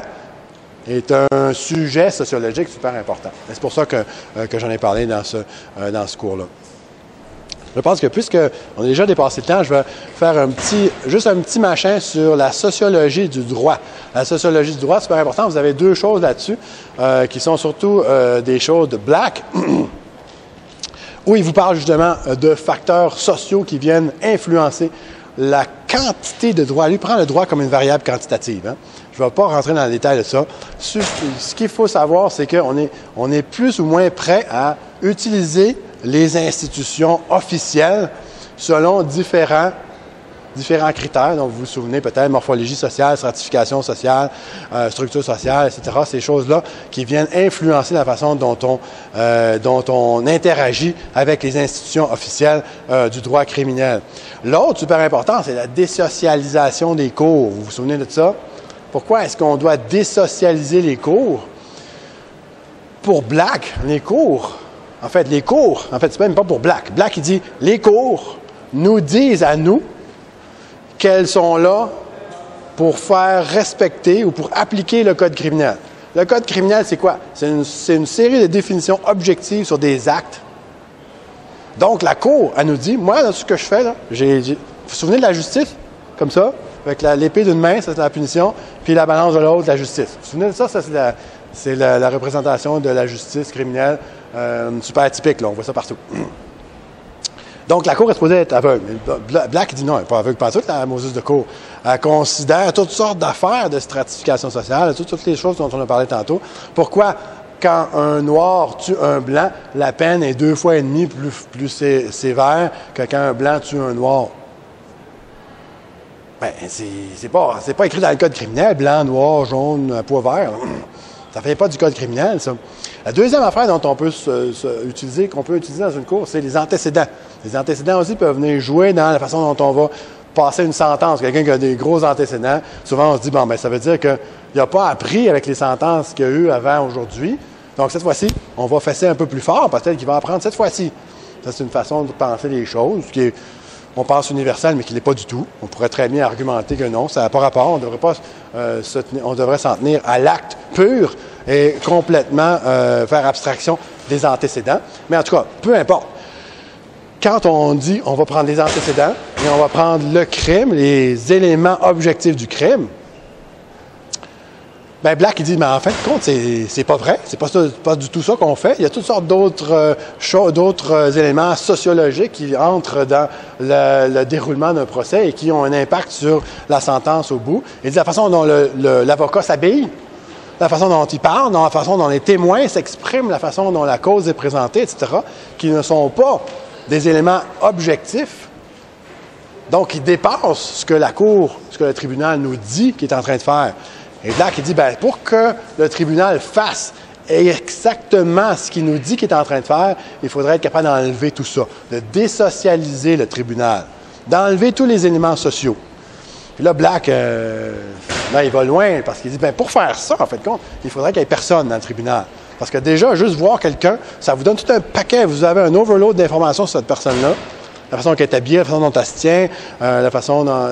est un sujet sociologique super important. C'est pour ça que j'en ai parlé dans ce cours-là. Je pense que puisqu'on a déjà dépassé le temps, je vais faire juste un petit machin sur la sociologie du droit. La sociologie du droit, c'est super important. Vous avez deux choses là-dessus qui sont surtout des choses de Black, où il vous parle justement de facteurs sociaux qui viennent influencer la quantité de droit. Lui prend le droit comme une variable quantitative. Hein? Je ne vais pas rentrer dans le détail de ça. Ce qu'il faut savoir, c'est qu'on est plus ou moins prêt à utiliser les institutions officielles selon différents critères. Donc, vous vous souvenez peut-être, morphologie sociale, stratification sociale, structure sociale, etc. Ces choses-là qui viennent influencer la façon dont on interagit avec les institutions officielles du droit criminel. L'autre, super important, c'est la désocialisation des cours. Vous vous souvenez de ça? Pourquoi est-ce qu'on doit désocialiser les cours? Pour Black, les cours, c'est même pas pour Black. Black, il dit, les cours nous disent à nous qu'elles sont là pour faire respecter ou pour appliquer le code criminel. Le code criminel, c'est quoi? C'est une série de définitions objectives sur des actes Donc, la Cour, elle nous dit, moi, là, ce que je fais, là, vous vous souvenez de la justice? Comme ça? Avec l'épée d'une main, ça c'est la punition, puis la balance de l'autre, la justice. Vous vous souvenez de ça? Ça, c'est la représentation de la justice criminelle super typique, là. On voit ça partout. Donc, la Cour est supposée être aveugle. Black dit non, elle n'est pas aveugle, pas toute la Moses de Cour. Elle considère toutes sortes d'affaires de stratification sociale, toutes les choses dont on a parlé tantôt. Pourquoi, quand un noir tue un blanc, la peine est 2 fois et demi plus sévère que quand un blanc tue un noir? Bien, c'est pas écrit dans le code criminel, blanc, noir, jaune, pois vert. Ça ne fait pas du code criminel, ça. La deuxième affaire dont on peut qu'on peut utiliser dans une cour, c'est les antécédents. Les antécédents aussi peuvent venir jouer dans la façon dont on va passer une sentence. Quelqu'un qui a des gros antécédents, souvent on se dit, bon, bien, ça veut dire qu'il n'a pas appris avec les sentences qu'il y a eu avant aujourd'hui. Donc, cette fois-ci, on va fesser un peu plus fort, peut-être qu'il va apprendre cette fois-ci. Ça, c'est une façon de penser les choses qui est, on pense universel, mais qui ne l'est pas du tout. On pourrait très bien argumenter que non, ça n'a pas rapport. On devrait s'en tenir à l'acte pur et complètement faire abstraction des antécédents. Mais en tout cas, peu importe. Quand on dit on va prendre les antécédents et on va prendre le crime, les éléments objectifs du crime, bien, Black, il dit, mais en fin de compte, c'est pas vrai. C'est pas du tout ça qu'on fait. Il y a toutes sortes d'autres éléments sociologiques qui entrent dans le déroulement d'un procès et qui ont un impact sur la sentence au bout. Il dit la façon dont l'avocat s'habille, la façon dont il parle, la façon dont les témoins s'expriment, la façon dont la cause est présentée, etc., qui ne sont pas des éléments objectifs. Donc, ils dépassent ce que la Cour, ce que le tribunal nous dit qu'il est en train de faire. Et Black, il dit, bien, pour que le tribunal fasse exactement ce qu'il nous dit qu'il est en train de faire, il faudrait être capable d'enlever tout ça, de désocialiser le tribunal, d'enlever tous les éléments sociaux. Puis là, Black, il va loin parce qu'il dit, bien, pour faire ça, en fait, compte, il faudrait qu'il n'y ait personne dans le tribunal. Parce que déjà, juste voir quelqu'un, ça vous donne tout un paquet. Vous avez un overload d'informations sur cette personne-là. La façon qu'elle est habillée, la façon dont elle se tient, la façon dont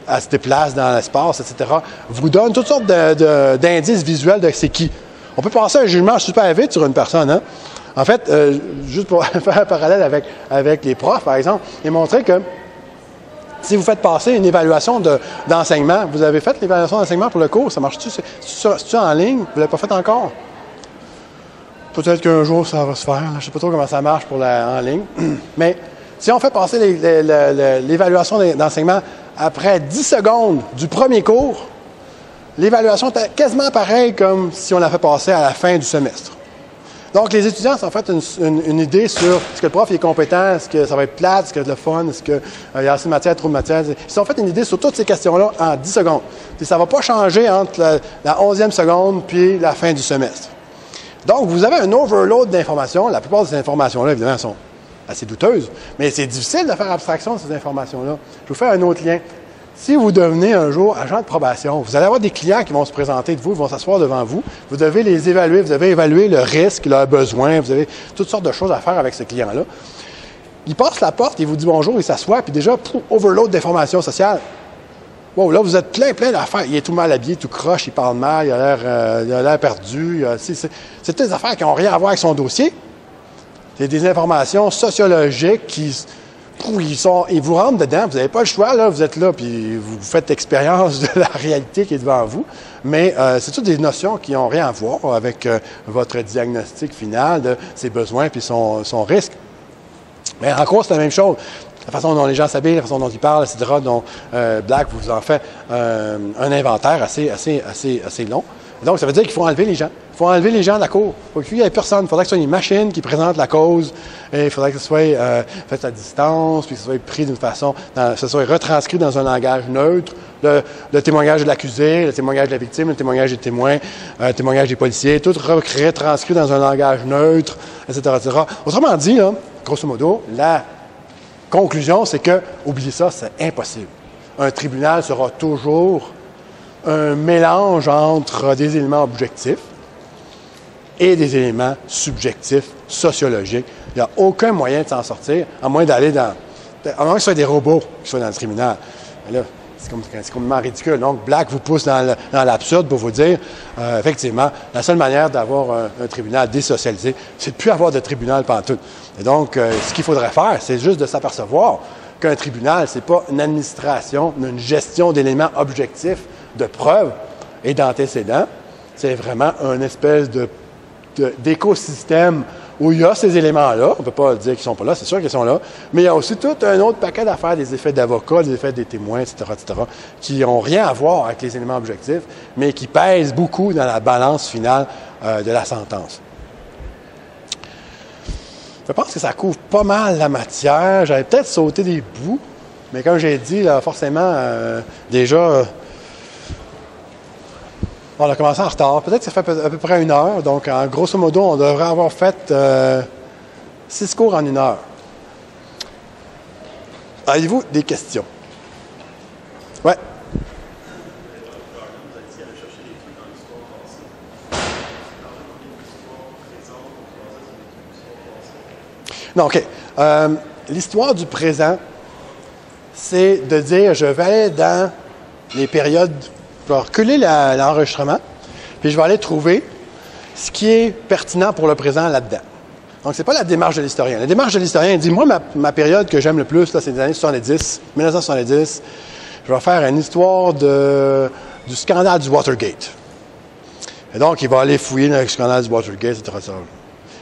elle se déplace dans l'espace, etc. Vous donne toutes sortes d'indices visuels de c'est qui. On peut passer un jugement super vite sur une personne. Hein? En fait, juste pour faire un parallèle avec les profs, par exemple, il montrait que si vous faites passer une évaluation d'enseignement, vous avez fait l'évaluation d'enseignement pour le cours, ça marche-tu? C'est-tu en ligne? Vous ne l'avez pas fait encore? Peut-être qu'un jour, ça va se faire. Je ne sais pas trop comment ça marche pour en ligne. Mais si on fait passer l'évaluation d'enseignement après 10 secondes du premier cours, l'évaluation est quasiment pareille comme si on la fait passer à la fin du semestre. Donc, les étudiants s'en fait une idée sur est-ce que le prof est compétent, est-ce que ça va être plate, est-ce que c'est le fun, est-ce qu'il y a assez de matière, trop de matière. Ils s'en fait une idée sur toutes ces questions-là en 10 secondes. Puis ça ne va pas changer entre la 11e seconde puis la fin du semestre. Donc, vous avez un overload d'informations. La plupart de ces informations-là, évidemment, sont assez douteuses, mais c'est difficile de faire abstraction de ces informations-là. Je vous fais un autre lien. Si vous devenez un jour agent de probation, vous allez avoir des clients qui vont se présenter de vous, ils vont s'asseoir devant vous. Vous devez les évaluer, vous devez évaluer le risque, leurs besoins, vous avez toutes sortes de choses à faire avec ce client-là. Il passe la porte, il vous dit bonjour, il s'assoit, puis déjà, overload d'informations sociales. Wow, là, vous êtes plein d'affaires. Il est tout mal habillé, tout croche, il parle mal, il a l'air perdu. C'est des affaires qui n'ont rien à voir avec son dossier. C'est des informations sociologiques qui ils vous rentrent dedans. Vous n'avez pas le choix, là. Vous êtes là, puis vous faites l'expérience de la réalité qui est devant vous. Mais c'est toutes des notions qui n'ont rien à voir avec votre diagnostic final de ses besoins puis son risque. Mais en gros, c'est la même chose. La façon dont les gens s'habillent, la façon dont ils parlent, etc., dont Black vous en fait un inventaire assez long. Donc, ça veut dire qu'il faut enlever les gens. Il faut enlever les gens de la cour. Il faut qu'il n'y ait personne. Il faudrait que ce soit une machine qui présente la cause. Et il faudrait que ce soit fait à distance, puis que ce soit pris d'une façon, que ce soit retranscrit dans un langage neutre. Le témoignage de l'accusé, le témoignage de la victime, le témoignage des témoins, le témoignage des policiers, tout retranscrit dans un langage neutre, etc., etc. Autrement dit, là, grosso modo, la conclusion, c'est que, oubliez ça, c'est impossible. Un tribunal sera toujours un mélange entre des éléments objectifs et des éléments subjectifs, sociologiques. Il n'y a aucun moyen de s'en sortir, à moins d'aller à moins que ce soit des robots qui soient dans le tribunal. Mais là, C'est complètement ridicule. Donc, Black vous pousse dans l'absurde pour vous dire, effectivement, la seule manière d'avoir un tribunal désocialisé, c'est de ne plus avoir de tribunal pantoute. Et donc, ce qu'il faudrait faire, c'est juste de s'apercevoir qu'un tribunal, c'est pas une administration, une gestion d'éléments objectifs, de preuves et d'antécédents. C'est vraiment une espèce d'écosystème où il y a ces éléments-là. On ne peut pas dire qu'ils ne sont pas là, c'est sûr qu'ils sont là. Mais il y a aussi tout un autre paquet d'affaires, des effets d'avocats, des effets des témoins, etc., qui n'ont rien à voir avec les éléments objectifs, mais qui pèsent beaucoup dans la balance finale de la sentence. Je pense que ça couvre pas mal la matière. J'avais peut-être sauté des bouts, mais comme j'ai dit, là, forcément, déjà... on a commencé en retard. Peut-être que ça fait à peu près 1 heure. Donc, en grosso modo, on devrait avoir fait 6 cours en 1 heure. Avez-vous des questions? Ouais. Non, OK. L'histoire du présent, c'est de dire, je vais aller dans les périodes... Je vais reculer l'enregistrement, puis je vais aller trouver ce qui est pertinent pour le présent là-dedans. Donc, ce n'est pas la démarche de l'historien. La démarche de l'historien dit, moi, ma période que j'aime le plus, là, c'est les années 70, 1970. Je vais faire une histoire du scandale du Watergate. Et donc, il va aller fouiller dans le scandale du Watergate, etc.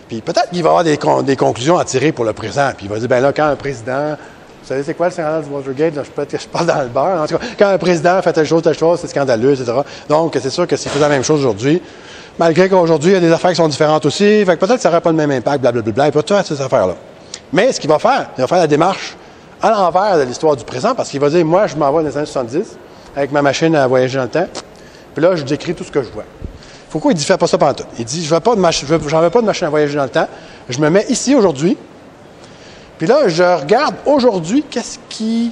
Puis peut-être qu'il va avoir des conclusions à tirer pour le présent. Puis il va dire, ben là, quand un président... Vous savez, c'est quoi le scandale du Watergate? Là, peut-être que je parle dans le beurre. En tout cas, quand un président fait telle chose, c'est scandaleux, etc. Donc, c'est sûr que s'il faisait la même chose aujourd'hui, malgré qu'aujourd'hui, il y a des affaires qui sont différentes aussi, fait que peut-être que ça n'aurait pas le même impact, blablabla, et pas toutes ces affaires-là. Mais ce qu'il va faire, il va faire la démarche à l'envers de l'histoire du présent, parce qu'il va dire, moi, je m'en vais dans les années 70, avec ma machine à voyager dans le temps, puis là, je décris tout ce que je vois. Foucault, il dit, fais pas ça pendant tout. Il dit, j'en veux pas de machine à voyager dans le temps, je me mets ici aujourd'hui, puis là, je regarde aujourd'hui qu'est-ce qui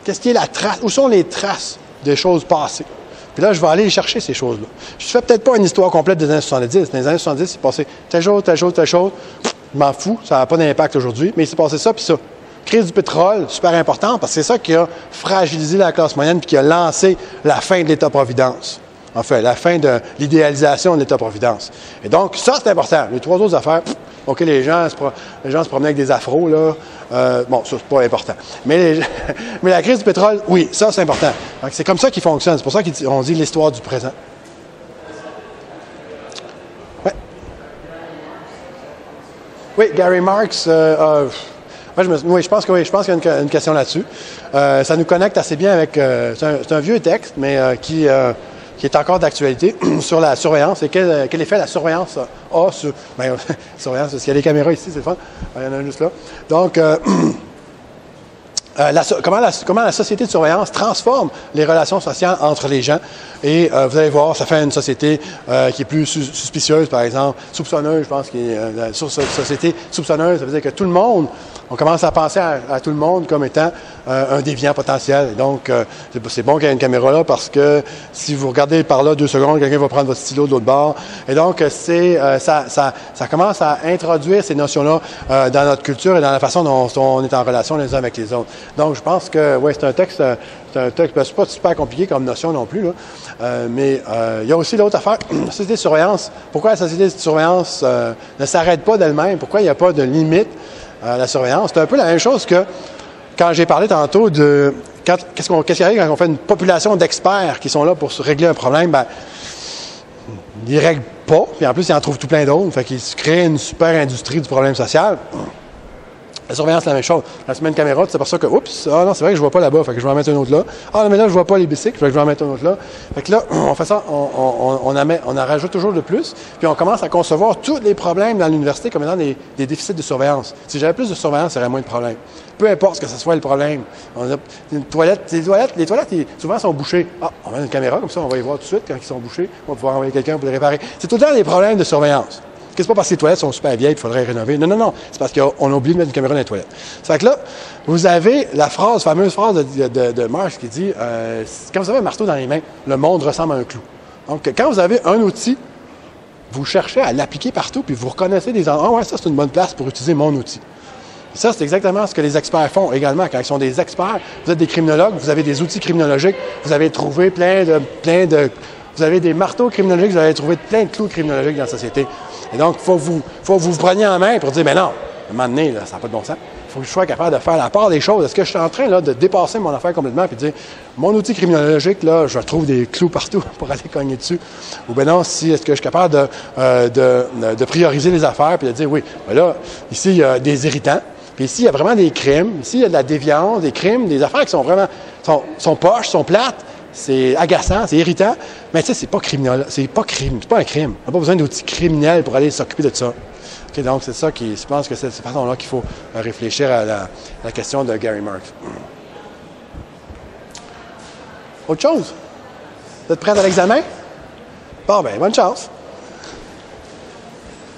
est la trace, où sont les traces des choses passées. Puis là, je vais aller chercher ces choses-là. Je ne fais peut-être pas une histoire complète des années 70. Dans les années 70, il s'est passé telle chose, telle chose, telle chose. Je m'en fous, ça n'a pas d'impact aujourd'hui, mais il s'est passé ça puis ça. Crise du pétrole, super important, parce que c'est ça qui a fragilisé la classe moyenne puis qui a lancé la fin de l'État-providence. En fait, la fin de l'idéalisation de l'État-providence. Et donc, ça, c'est important. Les 3 autres affaires... OK, les gens se promenaient avec des afros, là. Bon, ça, c'est pas important. Mais la crise du pétrole, oui, ça, c'est important. Donc, c'est comme ça qu'il fonctionne. C'est pour ça qu'on dit l'histoire du présent. Ouais. Oui, Gary Marx, oui, je pense qu'il y a une question là-dessus. Ça nous connecte assez bien avec... c'est un vieux texte, mais qui est encore d'actualité, sur la surveillance et quel effet la surveillance a sur... Bien, surveillance, parce qu'il y a des caméras ici, c'est le fun. Il y en a juste là. Donc, comment la société de surveillance transforme les relations sociales entre les gens. Et vous allez voir, ça fait une société qui est plus suspicieuse, par exemple, soupçonneuse, je pense, société soupçonneuse, ça veut dire que tout le monde, on commence à penser à tout le monde comme étant un déviant potentiel. Et donc, c'est bon qu'il y ait une caméra là parce que si vous regardez par là 2 secondes, quelqu'un va prendre votre stylo de l'autre bord. Et donc, ça commence à introduire ces notions-là dans notre culture et dans la façon dont on est en relation les uns avec les autres. Donc, je pense que, oui, c'est un texte, ben, c'est pas super compliqué comme notion non plus, là. Mais il y a aussi l'autre affaire, la société de surveillance. Pourquoi la société de surveillance ne s'arrête pas d'elle-même? Pourquoi il n'y a pas de limite à la surveillance? C'est un peu la même chose que quand j'ai parlé tantôt de qu'est-ce qui arrive quand on fait une population d'experts qui sont là pour régler un problème. Ben, ils ne règlent pas, puis en plus, ils en trouvent tout plein d'autres. Fait qu'ils se créent une super industrie du problème social. La surveillance, c'est la même chose. Quand tu mets une caméra, tu sais pas ça que, oups, ah non, c'est vrai que je vois pas là-bas, fait que je vais en mettre un autre là. Ah non, mais là, je vois pas les bicycles, fait que je vais en mettre un autre là. Fait que là, on fait ça, on en rajoute toujours de plus, puis on commence à concevoir tous les problèmes dans l'université comme étant des déficits de surveillance. Si j'avais plus de surveillance, il y aurait moins de problèmes. Peu importe ce que ce soit le problème. On a les toilettes, souvent sont bouchées. Ah, on met une caméra, comme ça, on va y voir tout de suite quand ils sont bouchés. On va pouvoir envoyer quelqu'un pour les réparer. C'est tout le temps des problèmes de surveillance. C'est pas parce que les toilettes sont super vieilles qu'il faudrait les rénover. Non. C'est parce qu'on a oublié de mettre une caméra dans les toilettes. Ça fait que là, vous avez la fameuse phrase de Marx qui dit quand vous avez un marteau dans les mains, le monde ressemble à un clou. Donc, quand vous avez un outil, vous cherchez à l'appliquer partout, puis vous reconnaissez des endroits. Ah ouais, ça, c'est une bonne place pour utiliser mon outil. Ça, c'est exactement ce que les experts font également. Quand ils sont des experts, vous êtes des criminologues, vous avez des outils criminologiques, vous avez trouvé vous avez des marteaux criminologiques, vous avez trouvé plein de clous criminologiques dans la société. Et donc, il faut que vous preniez en main pour dire, mais non, à un moment donné, là, ça n'a pas de bon sens. Il faut que je sois capable de faire la part des choses. Est-ce que je suis en train là, de dépasser mon affaire complètement et de dire, mon outil criminologique, là, je trouve des clous partout pour aller cogner dessus. Ou bien non, est-ce que je suis capable de prioriser les affaires et de dire, oui, ben là, ici, il y a des irritants. Puis ici, il y a vraiment des crimes. Ici, il y a de la déviance, des crimes, des affaires qui sont vraiment sont poches, sont plates. C'est agaçant, c'est irritant. Mais tu sais, c'est pas criminel. C'est pas un crime. On n'a pas besoin d'outils criminels pour aller s'occuper de ça. Okay, donc, c'est ça je pense que c'est de cette façon-là qu'il faut réfléchir à la question de Gary Marks. Autre chose? Vous êtes prêts à l'examen? Bon, ben, bonne chance.